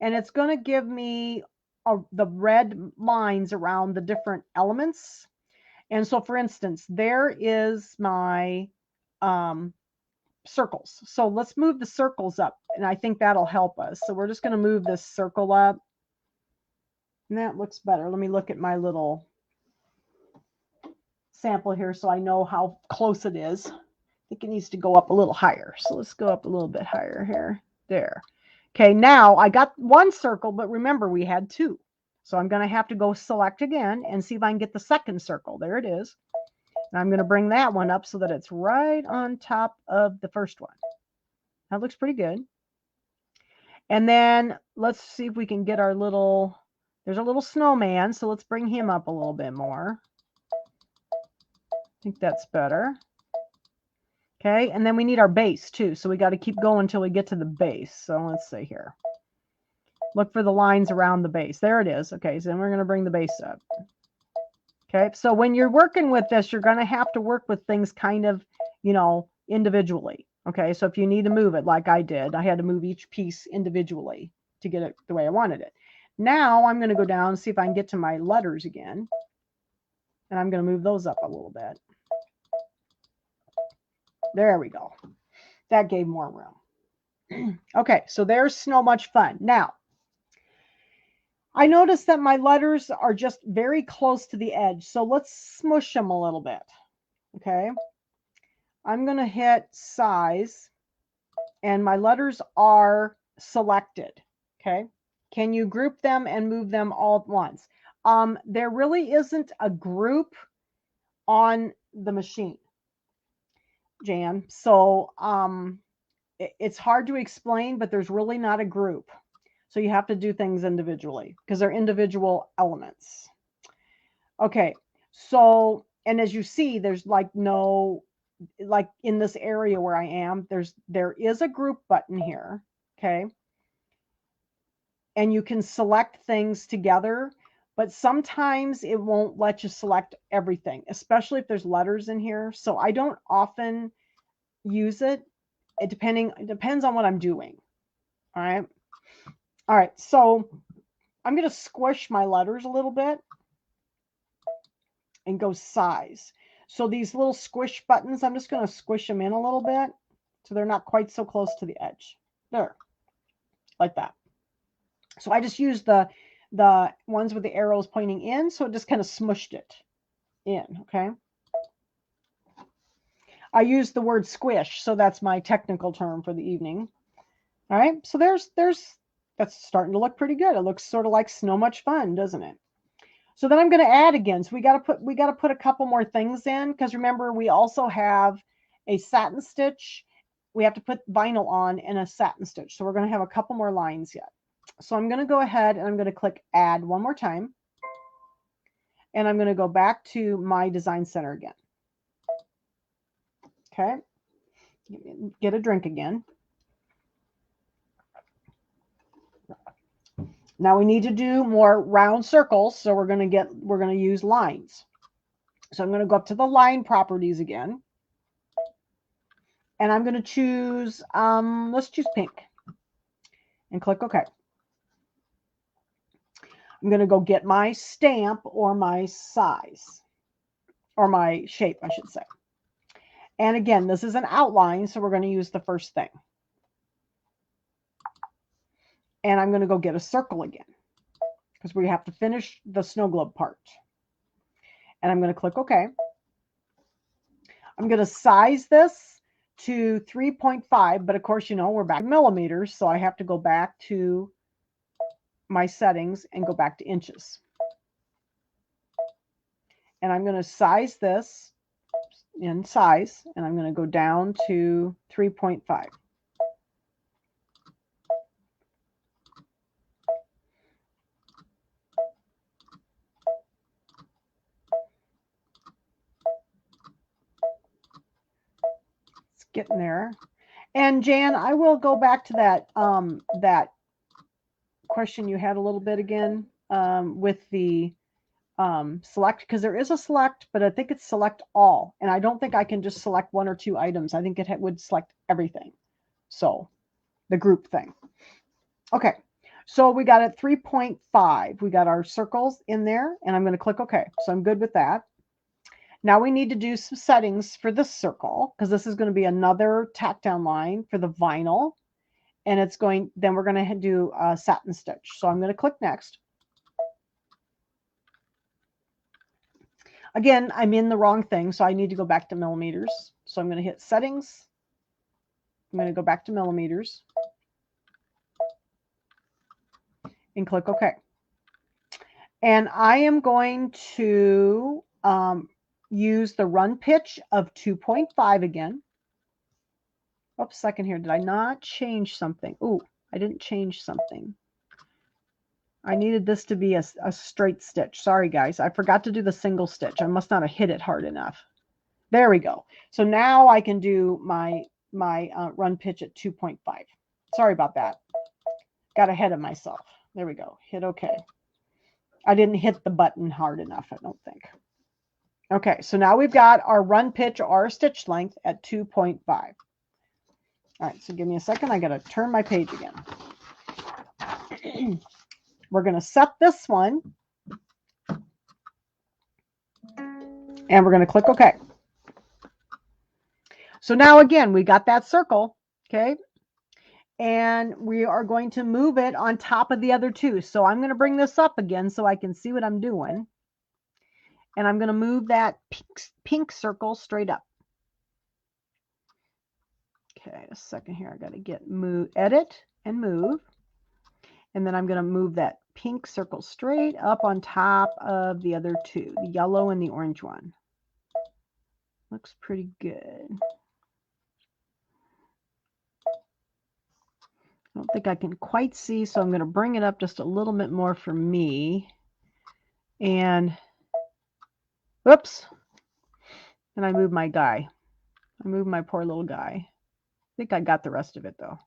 and it's going to give me the red lines around the different elements. And so for instance, there is my circles. So let's move the circles up, and I think that'll help us. So we're just going to move this circle up. And that looks better. Let me look at my little sample here so I know how close it is. I think it needs to go up a little higher. So let's go up a little bit higher here. There. Okay, now I got one circle, but remember we had two. So I'm going to have to go select again and see if I can get the second circle. There it is. And I'm going to bring that one up so that it's right on top of the first one. That looks pretty good. And then let's see if we can get our little... There's a little snowman, so let's bring him up a little bit more. I think that's better. Okay, and then we need our base too, so we got to keep going until we get to the base. So let's see here. Look for the lines around the base. There it is. Okay, so then we're going to bring the base up. Okay, so when you're working with this, you're going to have to work with things kind of, you know, individually. Okay, so if you need to move it like I did, I had to move each piece individually to get it the way I wanted it. Now I'm going to go down and see if I can get to my letters again. And I'm going to move those up a little bit. There we go. That gave more room. Okay, so there's Snow Much Fun. Now, I noticed that my letters are just very close to the edge. So let's smush them a little bit. Okay. I'm going to hit size, and my letters are selected. Okay. Can you group them and move them all at once? There really isn't a group on the machine, Jan. So it's hard to explain, but there's really not a group. So you have to do things individually because they're individual elements. Okay. So, and as you see, there's like no, like in this area where I am, there is a group button here. Okay. And you can select things together, but sometimes it won't let you select everything, especially if there's letters in here. So I don't often use it. It depends on what I'm doing. All right. All right. So I'm going to squish my letters a little bit and go size. So these little squish buttons, I'm just going to squish them in a little bit so they're not quite so close to the edge. There, like that. So I just used the ones with the arrows pointing in, so it just kind of smushed it in, okay? I used the word squish, so that's my technical term for the evening. All right, so that's starting to look pretty good. It looks sort of like Snow Much Fun, doesn't it? So then I'm going to add again. So we got to put a couple more things in, because remember we also have a satin stitch. We have to put vinyl on and a satin stitch. So we're going to have a couple more lines yet. So I'm going to go ahead and I'm going to click add one more time. And I'm going to go back to my design center again. Okay. Get a drink again. Now we need to do more round circles. So we're going to use lines. So I'm going to go up to the line properties again. And I'm going to choose, let's choose pink and click OK. I'm going to go get my stamp or my size or my shape, I should say. And again, this is an outline, so we're going to use the first thing. And I'm going to go get a circle again because we have to finish the snow globe part. And I'm going to click OK. I'm going to size this to 3.5, but of course, you know, we're back to millimeters, so I have to go back to my settings and go back to inches. And I'm going to size this in size, and I'm going to go down to 3.5. It's getting there. And Jan, I will go back to that that question you had a little bit again with the select, because there is a select, but I think it's select all, and I don't think I can just select one or two items. I think it would select everything. So the group thing. Okay, so we got it 3.5. We got our circles in there, and I'm going to click OK. So I'm good with that. Now we need to do some settings for this circle, because this is going to be another tack down line for the vinyl, and it's going, then we're going to do a satin stitch. So I'm going to click next. Again, I'm in the wrong thing, so I need to go back to millimeters. So I'm going to hit settings. I'm going to go back to millimeters and click OK. And I am going to use the run pitch of 2.5 again. Oops, second here. Did I not change something? Oh, I didn't change something. I needed this to be a straight stitch. Sorry, guys. I forgot to do the single stitch. I must not have hit it hard enough. There we go. So now I can do my run pitch at 2.5. Sorry about that. Got ahead of myself. There we go. Hit OK. I didn't hit the button hard enough, I don't think. Okay, so now we've got our run pitch or our stitch length at 2.5. All right, so give me a second. I got to turn my page again. We're going to set this one. And we're going to click OK. So now again, we got that circle, okay? And we are going to move it on top of the other two. So I'm going to bring this up again so I can see what I'm doing. And I'm going to move that pink circle straight up. Okay, a second here. I got to get edit and move. And then I'm going to move that pink circle straight up on top of the other two, the yellow and the orange one. Looks pretty good. I don't think I can quite see, so I'm going to bring it up just a little bit more for me. And whoops. And I moved my guy. I moved my poor little guy. I think I got the rest of it though.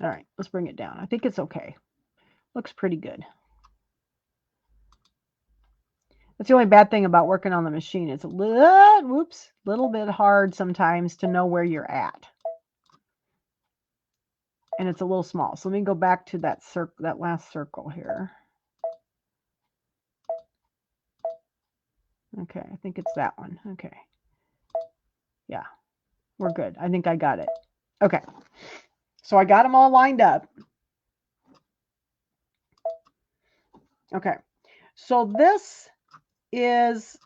All right, let's bring it down. I think it's okay. Looks pretty good. That's the only bad thing about working on the machine. It's a little bit hard sometimes to know where you're at. And it's a little small. So let me go back to that last circle here. Okay, I think it's that one. Okay. Yeah, we're good. I think I got it. Okay. So I got them all lined up. Okay. So this is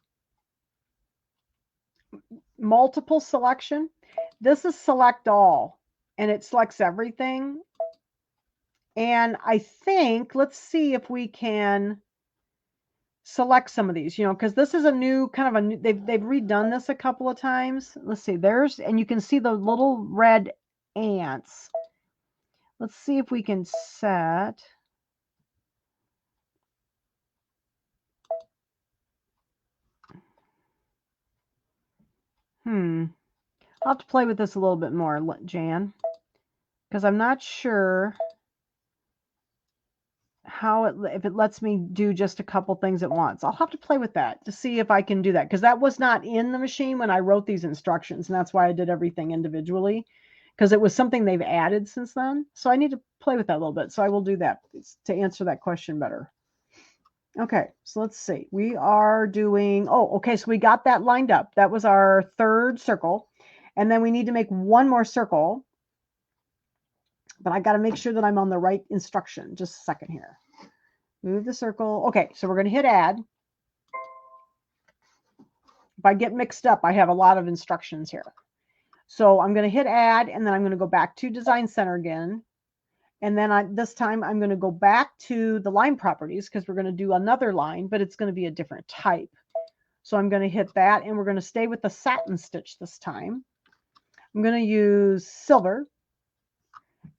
multiple selection. This is select all, and it selects everything. And I think, let's see if we can select some of these, you know, because this is a new kind of a new, they've redone this a couple of times. Let's see, there's, and you can see the little red ants. Let's see if we can set. I'll have to play with this a little bit more, Jan, because I'm not sure how if it lets me do just a couple things at once. I'll have to play with that to see if I can do that, because that was not in the machine when I wrote these instructions, and that's why I did everything individually, because it was something they've added since then. So I need to play with that a little bit. So I will do that to answer that question better. Okay, so let's see. We are doing, oh, okay, so we got that lined up. That was our third circle. And then we need to make one more circle. But I got to make sure that I'm on the right instruction. Just a second here. Move the circle. Okay, so we're going to hit add. If I get mixed up, I have a lot of instructions here. So I'm going to hit add, and then I'm going to go back to Design Center again. And then this time I'm going to go back to the line properties, because we're going to do another line, but it's going to be a different type. So I'm going to hit that, and we're going to stay with the satin stitch this time. I'm going to use silver,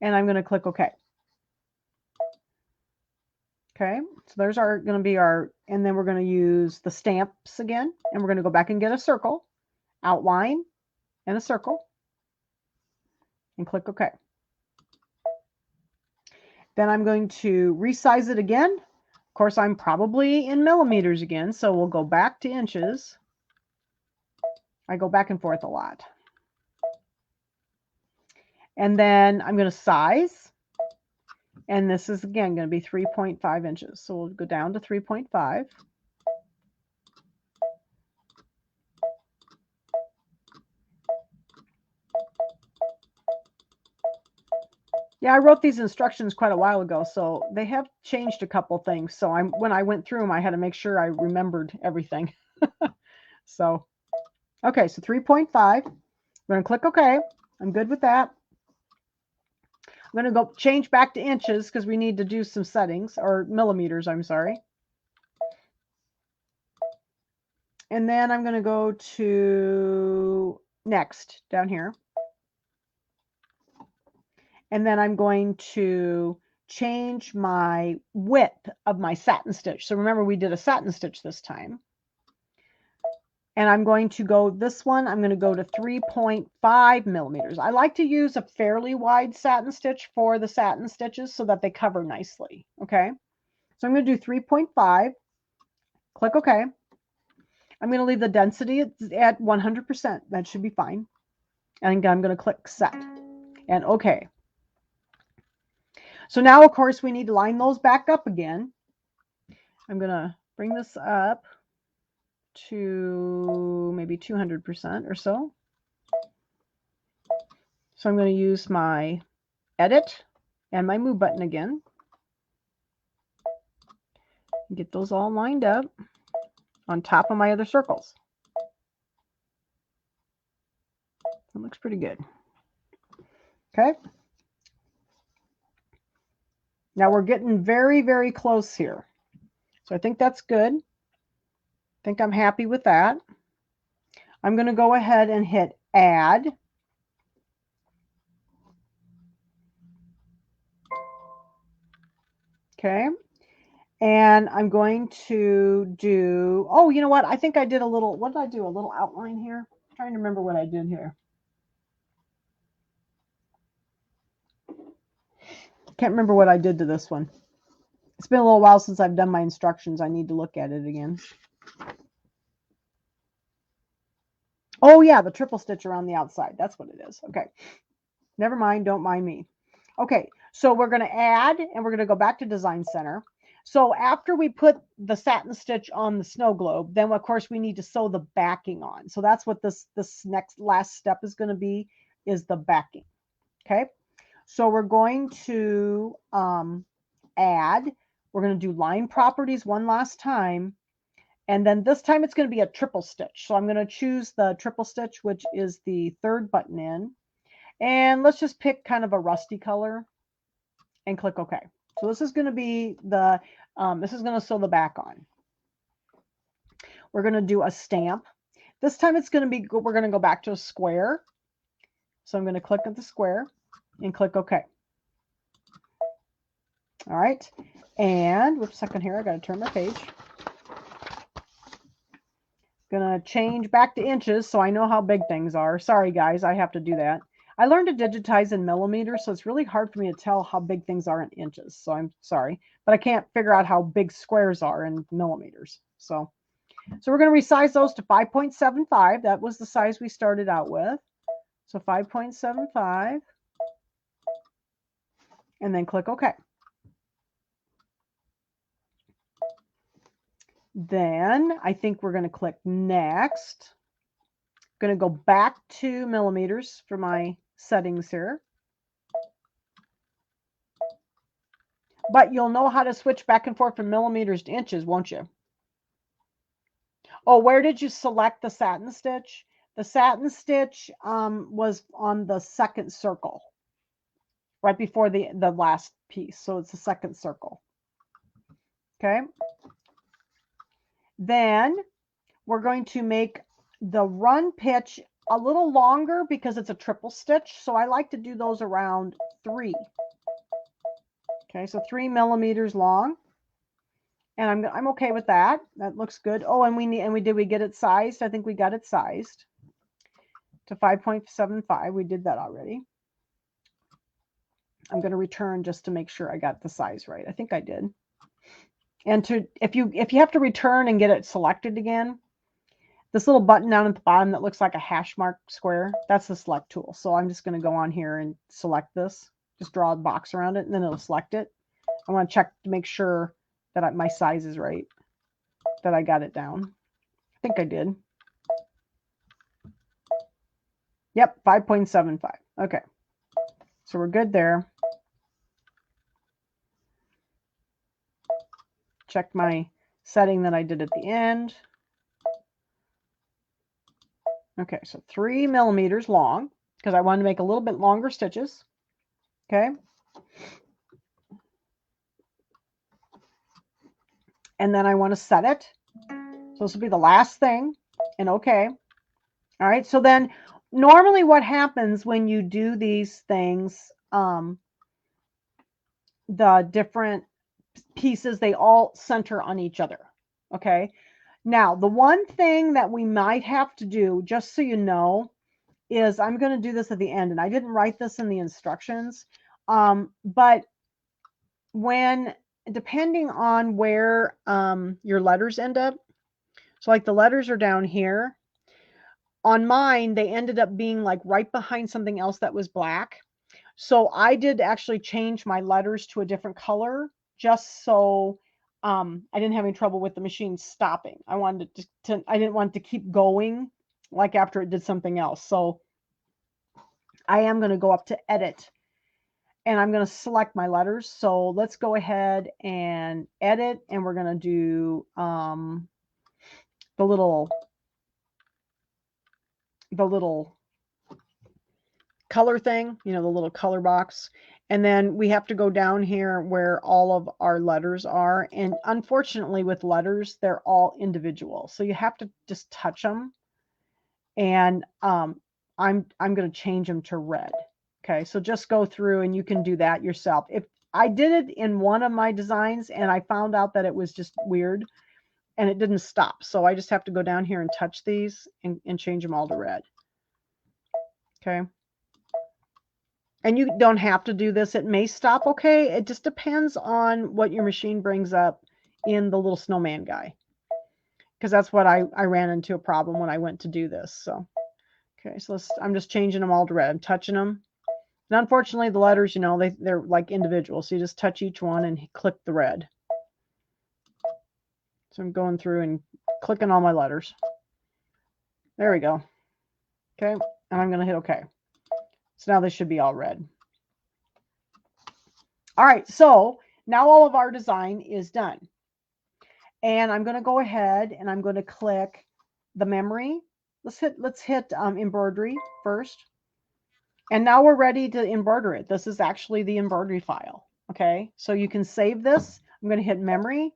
and I'm going to click OK. Okay, so there's our going to be our, and then we're going to use the stamps again, and we're going to go back and get a circle, outline, and a circle, and click OK. Then I'm going to resize it again. Of course, I'm probably in millimeters again, so we'll go back to inches. I go back and forth a lot. And then I'm going to size. And this is, again, going to be 3.5 inches. So we'll go down to 3.5. Yeah, I wrote these instructions quite a while ago, so they have changed a couple things. So when I went through them, I had to make sure I remembered everything. So, okay, so 3.5. We're going to click OK. I'm good with that. I'm going to go change back to inches because we need to do some settings, or millimeters, I'm sorry. And then I'm going to go to next down here. And then I'm going to change my width of my satin stitch. So remember, we did a satin stitch this time. And I'm going to go, this one, I'm going to go to 3.5 millimeters. I like to use a fairly wide satin stitch for the satin stitches so that they cover nicely. Okay. So I'm going to do 3.5. Click OK. I'm going to leave the density at 100%. That should be fine. And I'm going to click set and OK. So now, of course, we need to line those back up again. I'm going to bring this up to maybe 200% or so. So I'm going to use my edit and my move button again. Get those all lined up on top of my other circles. That looks pretty good. Okay. Now we're getting very, very close here. So I think that's good. I think I'm happy with that. I'm going to go ahead and hit add. Okay. And I'm going to do, oh, you know what? I think I did a little, what did I do? A little outline here? I'm trying to remember what I did here. Can't remember what I did to this one. It's been a little while since I've done my instructions. I need to look at it again. Oh, yeah, the triple stitch around the outside. That's what it is. Okay. Never mind. Don't mind me. Okay. So we're going to add, and we're going to go back to Design Center. So after we put the satin stitch on the snow globe, then of course we need to sew the backing on. So that's what this next last step is going to be, is the backing. Okay. So we're going to add. We're going to do line properties one last time. And then this time it's going to be a triple stitch. So I'm going to choose the triple stitch, which is the third button in. And let's just pick kind of a rusty color and click OK. So this is going to be the, this is going to sew the back on. we're going to do a stamp. This time it's going to be, we're going to go back to a square. So I'm going to click at the square and click OK. All right. And whoops, second here, I got to turn my page. Gonna change back to inches so I know how big things are. Sorry guys, I have to do that. I learned to digitize in millimeters, so it's really hard for me to tell how big things are in inches. So I'm sorry, but I can't figure out how big squares are in millimeters. So we're going to resize those to 5.75. That was the size we started out with. So 5.75, and then click OK. Then I think we're going to click next. I'm going to go back to millimeters for my settings here. But you'll know how to switch back and forth from millimeters to inches, won't you? Oh, where did you select the satin stitch? The satin stitch was on the second circle, right before the last piece. So it's the second circle. Okay. Then we're going to make the run pitch a little longer because it's a triple stitch. So I like to do those around 3. Okay, so 3 millimeters long. And I'm okay with that. That looks good. Oh, and did we get it sized? I think we got it sized to 5.75. We did that already. I'm going to return just to make sure I got the size right. I think I did. And if you have to return and get it selected again, this little button down at the bottom that looks like a hash mark square, that's the select tool. So I'm just going to go on here and select this. Just draw a box around it, and then it'll select it. I want to check to make sure that my size is right, that I got it down. I think I did. Yep, 5.75. Okay, so we're good there. Check my setting that I did at the end. Okay, so 3 millimeters long, because I wanted to make a little bit longer stitches. Okay. And then I want to set it. So this will be the last thing, and okay. All right, so then normally what happens when you do these things, the different pieces, they all center on each other. Okay. Now, the one thing that we might have to do, just so you know, is I'm going to do this at the end, and I didn't write this in the instructions, but depending on where your letters end up, so like the letters are down here. On mine, they ended up being like right behind something else that was black. So I did actually change my letters to a different color just so I didn't have any trouble with the machine stopping. I wanted I didn't want it to keep going like after it did something else. So I am going to go up to edit, and I'm going to select my letters. So let's go ahead and edit, and we're going to do the little color thing, the little color box. And then we have to go down here where all of our letters are. And unfortunately with letters, they're all individual. So you have to just touch them. And I'm going to change them to red. Okay, so just go through and you can do that yourself. If I did it in one of my designs and I found out that it was just weird and it didn't stop. So I just have to go down here and touch these and change them all to red. Okay. And you don't have to do this. It may stop, okay? It just depends on what your machine brings up in the little snowman guy. Because that's what I ran into a problem when I went to do this. So, okay, so I'm just changing them all to red. I'm touching them. And unfortunately, the letters, they're like individual. So you just touch each one and click the red. So I'm going through and clicking all my letters. There we go. Okay, and I'm going to hit OK. So now they should be all red. All right, so now all of our design is done. And I'm going to go ahead and I'm going to click the memory. Let's hit embroidery first. And now we're ready to embroider it. This is actually the embroidery file. Okay, so you can save this. I'm going to hit memory,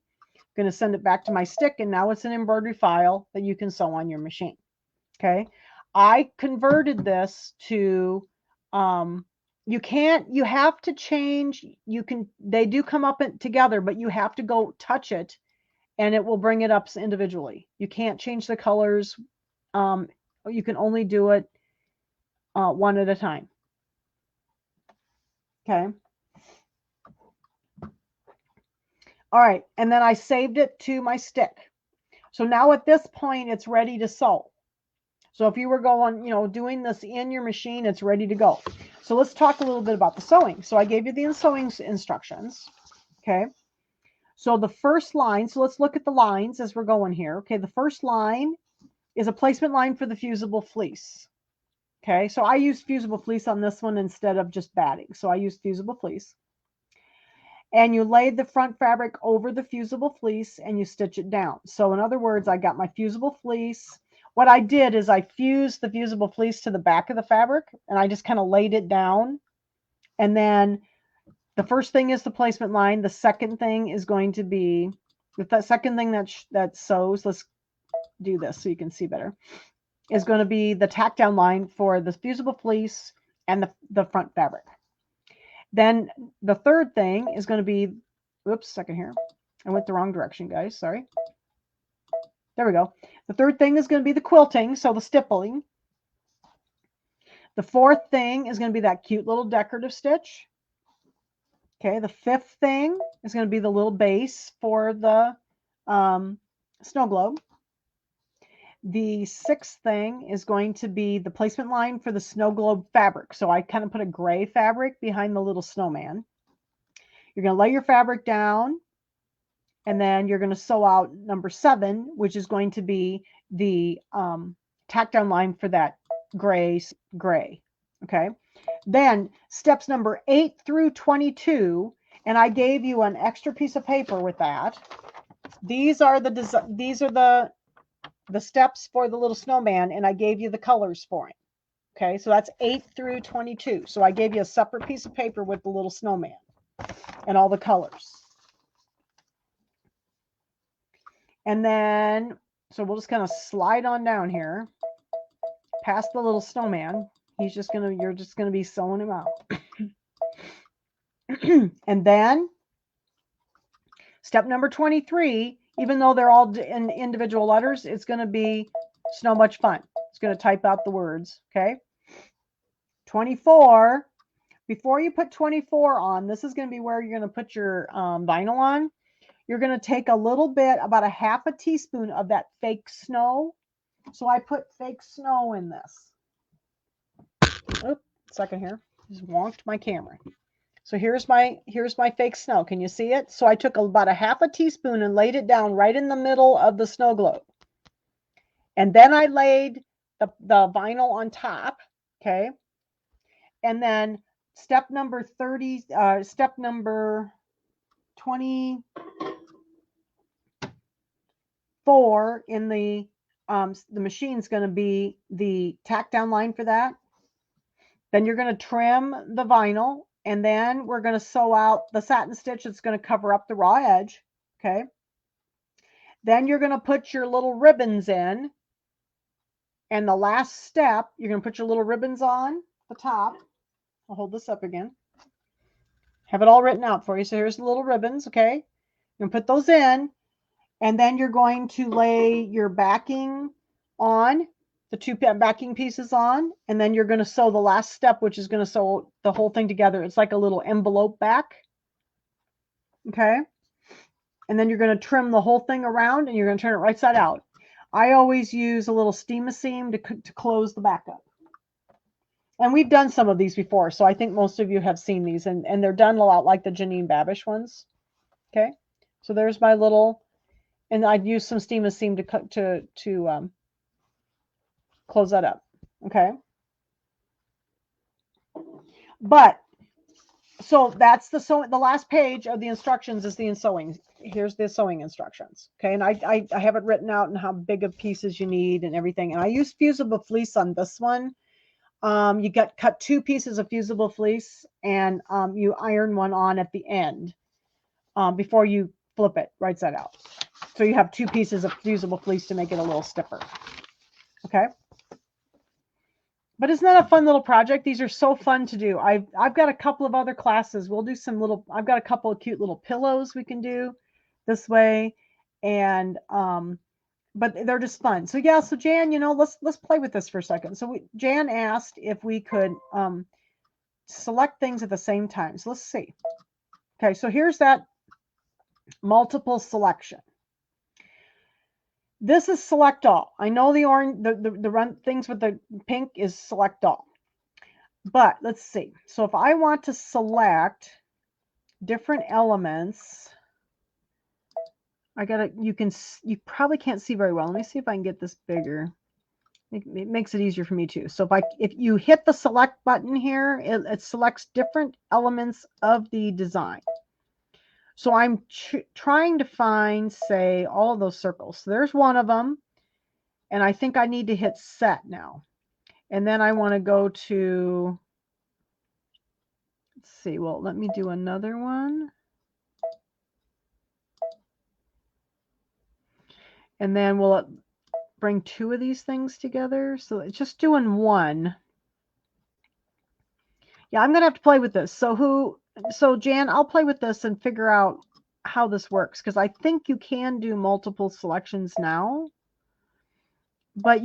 going to send it back to my stick, and now it's an embroidery file that you can sew on your machine. Okay. I converted this to, you have to change, they do come up together, but you have to go touch it and it will bring it up individually. You can't change the colors. You can only do it one at a time. Okay. All right. And then I saved it to my stick. So now at this point, it's ready to sew. So if you were going, doing this in your machine, it's ready to go. So let's talk a little bit about the sewing. So I gave you the sewing instructions. Okay. So the first line, so let's look at the lines as we're going here. Okay. The first line is a placement line for the fusible fleece. Okay. So I used fusible fleece on this one instead of just batting. So I used fusible fleece. And you laid the front fabric over the fusible fleece and you stitch it down. So in other words, I got my fusible fleece. What I did is I fused the fusible fleece to the back of the fabric and I just kind of laid it down. And then the first thing is the placement line. The second thing is going to be, the second thing that sews, let's do this so you can see better, is going to be the tack down line for the fusible fleece and the front fabric. Then the third thing is going to be, oops, second here. I went the wrong direction, guys. Sorry. There we go. The third thing is going to be the quilting, so the stippling. The fourth thing is going to be that cute little decorative stitch. Okay, the fifth thing is going to be the little base for the snow globe. The sixth thing is going to be the placement line for the snow globe fabric. So I kind of put a gray fabric behind the little snowman. You're going to lay your fabric down, and then you're going to sew out number 7, which is going to be the tack down line for that gray. Okay. Then steps number 8 through 22, and I gave you an extra piece of paper with that. These are the steps for the little snowman, and I gave you the colors for it. Okay, so that's 8 through 22. So I gave you a separate piece of paper with the little snowman and all the colors. And then, so we'll just kind of slide on down here past the little snowman. You're just gonna be sewing him out. And then step number 23, even though they're all in individual letters, it's going to be so much fun. It's going to type out the words. Okay. 24, before you put 24 on, this is going to be where you're going to put your vinyl on. You're going to take a little bit, about a half a teaspoon of that fake snow. So I put fake snow in this. Oops, second here. Just wonked my camera. So here's my fake snow. Can you see it? So I took about a half a teaspoon and laid it down right in the middle of the snow globe. And then I laid the vinyl on top. Okay. And then step number 24 in the machine's going to be the tack down line for that. Then you're going to trim the vinyl, and then we're going to sew out the satin stitch that's going to cover up the raw edge. Okay. Then you're going to put your little ribbons in. And the last step, you're going to put your little ribbons on the top. I'll hold this up again. Have it all written out for you. So here's the little ribbons. Okay. You're going to put those in. And then you're going to lay your backing on, the 2 backing pieces on, and then you're going to sew the last step, which is going to sew the whole thing together. It's like a little envelope back. Okay. And then you're going to trim the whole thing around, and you're going to turn it right side out. I always use a little steam seam to close the back up. And we've done some of these before, so I think most of you have seen these, and they're done a lot like the Janine Babish ones. Okay. So there's my little, and I'd use some steam seam to close that up. Okay. But so that's the last page of the instructions is the sewing. Here's the sewing instructions. Okay. And I have it written out and how big of pieces you need and everything. And I use fusible fleece on this one. You cut 2 pieces of fusible fleece, and you iron one on at the end before you flip it right side out. So you have 2 pieces of fusible fleece to make it a little stiffer. Okay. But isn't that a fun little project? These are so fun to do. I've got a couple of other classes. We'll do some little, I've got a couple of cute little pillows we can do this way. And, but they're just fun. So yeah, so Jan, you know, let's play with this for a second. So Jan asked if we could select things at the same time. So let's see. Okay, so here's that multiple selection. This is select all. I know the orange, the run things with the pink is select all. But let's see. So if I want to select different elements, I gotta, you probably can't see very well. Let me see if I can get this bigger. It makes it easier for me too. So if you hit the select button here, it selects different elements of the design. So I'm trying to find, say, all of those circles. So there's one of them. And I think I need to hit set now. And then I want to go to, let's see, well, let me do another one. And then will it bring 2 of these things together? So it's just doing one. Yeah, I'm going to have to play with this. So Jan, I'll play with this and figure out how this works, because I think you can do multiple selections now. But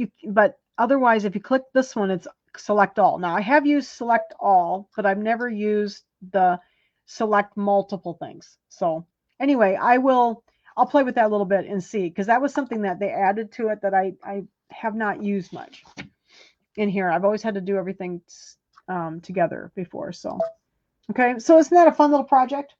otherwise, if you click this one, it's select all. Now I have used select all, but I've never used the select multiple things. So anyway, I'll play with that a little bit and see, because that was something that they added to it that I have not used much in here. I've always had to do everything together before. So, okay. So isn't that a fun little project?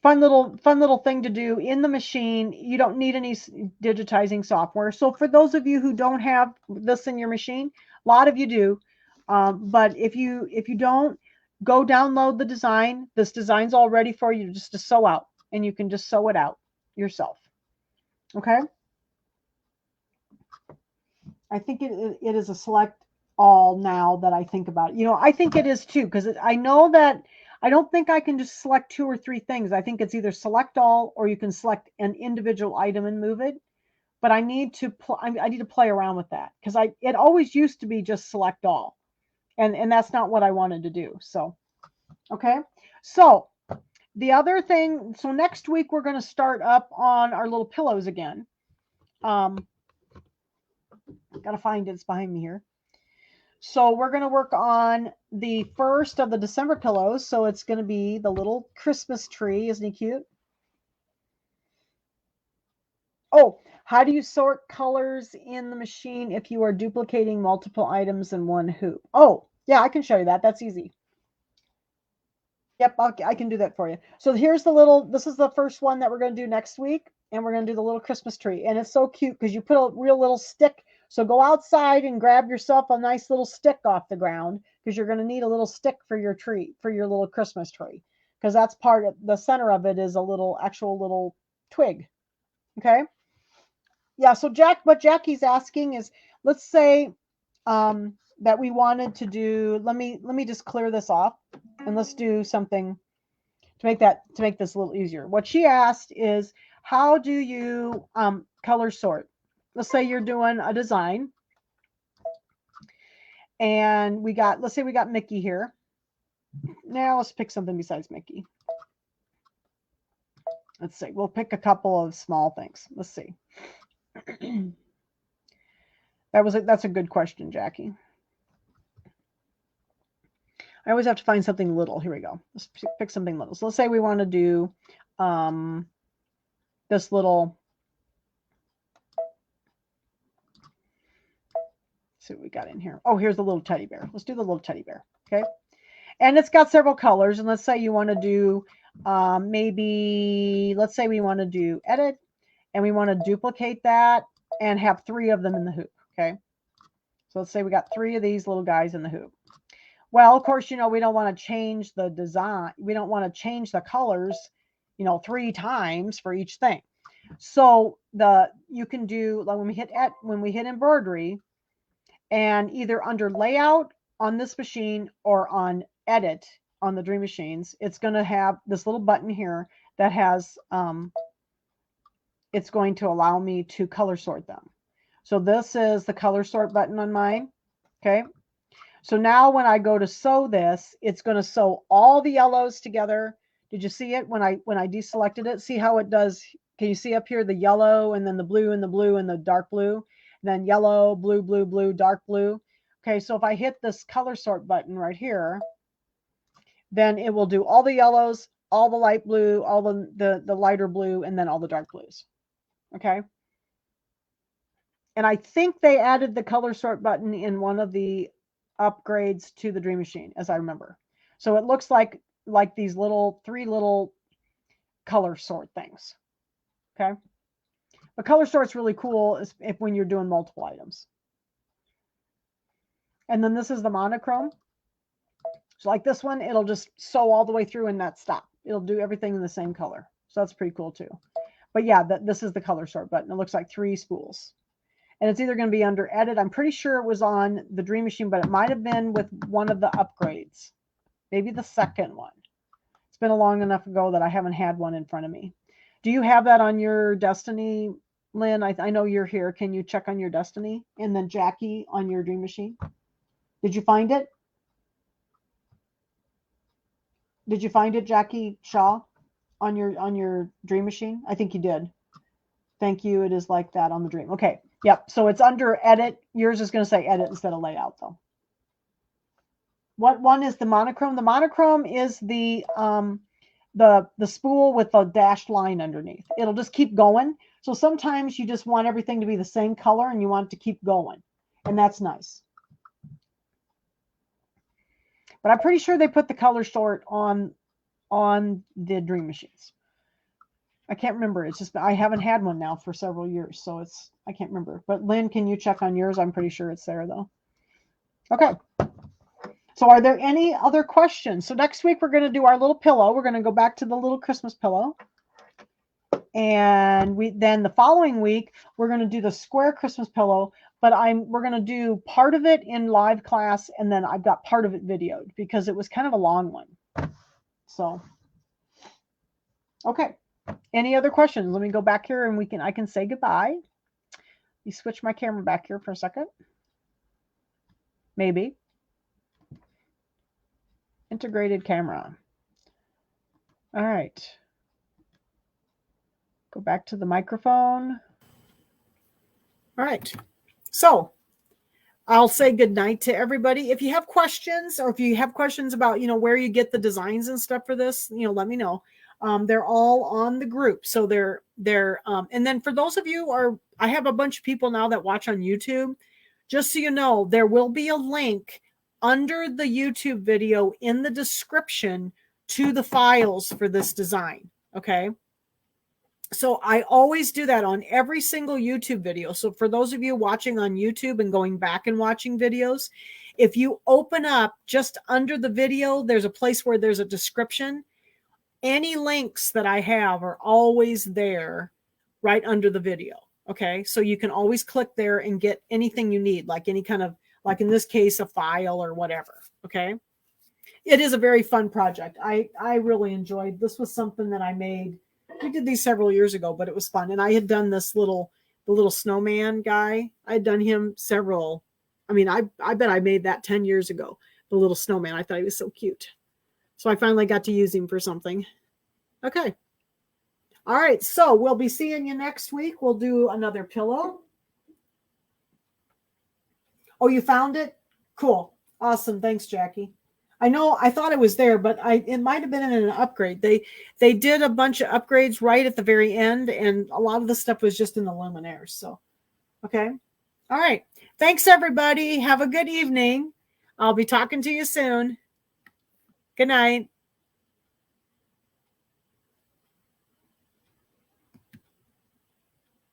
Fun little thing to do in the machine. You don't need any digitizing software. So for those of you who don't have this in your machine, a lot of you do. But if you don't, go download the design. This design's all ready for you just to sew out, and you can just sew it out yourself. Okay. I think it is a select all now that I think about it. You know, I think it is too, because I know that I don't think I can just select 2 or 3 things. I think it's either select all, or you can select an individual item and move it. But I need to play around with that, because it always used to be just select all, and that's not what I wanted to do. So, okay. So the other thing, so next week we're going to start up on our little pillows again. Got to find it. It's behind me here. So we're going to work on the first of the December pillows. So it's going to be the little Christmas tree. Isn't he cute? Oh, how do you sort colors in the machine if you are duplicating multiple items in one hoop? Oh, yeah, I can show you that. That's easy. Yep, I can do that for you. So here's this is the first one that we're going to do next week. And we're going to do the little Christmas tree. And it's so cute because you put a real little stick. So go outside and grab yourself a nice little stick off the ground, because you're going to need a little stick for your tree, for your little Christmas tree. Because that's part of the center of it is a actual little twig. Okay. Yeah. So what Jackie's asking is, let's say that we wanted to do, let me just clear this off, and let's do something to make this a little easier. What she asked is, how do you color sort? Let's say you're doing a design, and let's say we got Mickey here. Now let's pick something besides Mickey. Let's see. We'll pick a couple of small things. Let's see. That's a good question, Jackie. I always have to find something little. Here we go. Let's pick something little. So let's say we want to do this little. Let's see what we got in here. Oh, here's the little teddy bear. Let's do the little teddy bear. Okay. And it's got several colors. And let's say you want to do let's say we want to do edit, and we want to duplicate that and have 3 of them in the hoop. Okay. So let's say we got 3 of these little guys in the hoop. Well, of course, we don't want to change the design. We don't want to change the colors, 3 times for each thing. So you can do, like, when we hit embroidery, and either under layout on this machine or on edit on the Dream Machines, it's going to have this little button here that has it's going to allow me to color sort them. So this is the color sort button on mine. Okay. So now when I go to sew this, it's going to sew all the yellows together. Did you see it when I deselected it? See how it does? Can you see up here the yellow and then the blue and the blue and the dark blue, and then yellow, blue, blue, blue, dark blue. Okay, so if I hit this color sort button right here, then it will do all the yellows, all the light blue, all the lighter blue, and then all the dark blues. Okay. And I think they added the color sort button in one of the upgrades to the Dream Machine, as I remember. So it looks like these three little color sort things. Okay. The color sort's really cool when you're doing multiple items. And then this is the monochrome. So like this one, it'll just sew all the way through and not stop. It'll do everything in the same color. So that's pretty cool too. But yeah, this is the color sort button. It looks like 3 spools. And it's either going to be under edit. I'm pretty sure it was on the Dream Machine, but it might have been with one of the upgrades. Maybe the second one. It's been a long enough ago that I haven't had one in front of me. Do you have that on your Destiny, Lynn? I know you're here. Can you check on your Destiny? And then Jackie on your Dream Machine? Did you find it? Did you find it, Jackie Shaw, on your Dream Machine? I think you did. Thank you. It is like that on the Dream. Okay. Yep. So it's under edit. Yours is going to say edit instead of layout, though. What one is the monochrome? The monochrome is the spool with the dashed line underneath. It'll just keep going. So sometimes you just want everything to be the same color and you want it to keep going. And that's nice. But I'm pretty sure they put the color sort on the Dream Machines. I can't remember. It's just I haven't had one now for several years, so I can't remember. But Lynn, can you check on yours? I'm pretty sure it's there though. Okay. So are there any other questions? So next week we're going to do our little pillow. We're going to go back to the little Christmas pillow. And then the following week we're going to do the square Christmas pillow, but we're going to do part of it in live class, and then I've got part of it videoed because it was kind of a long one. So okay. Any other questions? Let me go back here and I can say goodbye. Let me switch my camera back here for a second. Maybe. Integrated camera. All right. Go back to the microphone. All right. So I'll say good night to everybody. If you have questions, or if you have questions about, where you get the designs and stuff for this, let me know. They're all on the group. So they're and then for those of you I have a bunch of people now that watch on YouTube. Just so you know, there will be a link under the YouTube video in the description to the files for this design. Okay. So I always do that on every single YouTube video. So for those of you watching on YouTube and going back and watching videos, if you open up just under the video, there's a place where there's a description. Any links that I have are always there right under the video. Okay. So you can always click there and get anything you need, like any kind of, like in this case, a file or whatever. Okay. It is a very fun project. I really enjoyed, this was something that I made. We did these several years ago, but it was fun. And I had done the little snowman guy. I had done him several. I mean, I bet I made that 10 years ago, the little snowman. I thought he was so cute. So I finally got to use him for something. Okay. All right. So we'll be seeing you next week. We'll do another pillow. Oh, you found it? Cool. Awesome. Thanks, Jackie. I thought it was there, but it might have been in an upgrade. They did a bunch of upgrades right at the very end, and a lot of the stuff was just in the luminaires. So, okay. All right. Thanks, everybody. Have a good evening. I'll be talking to you soon. Good night.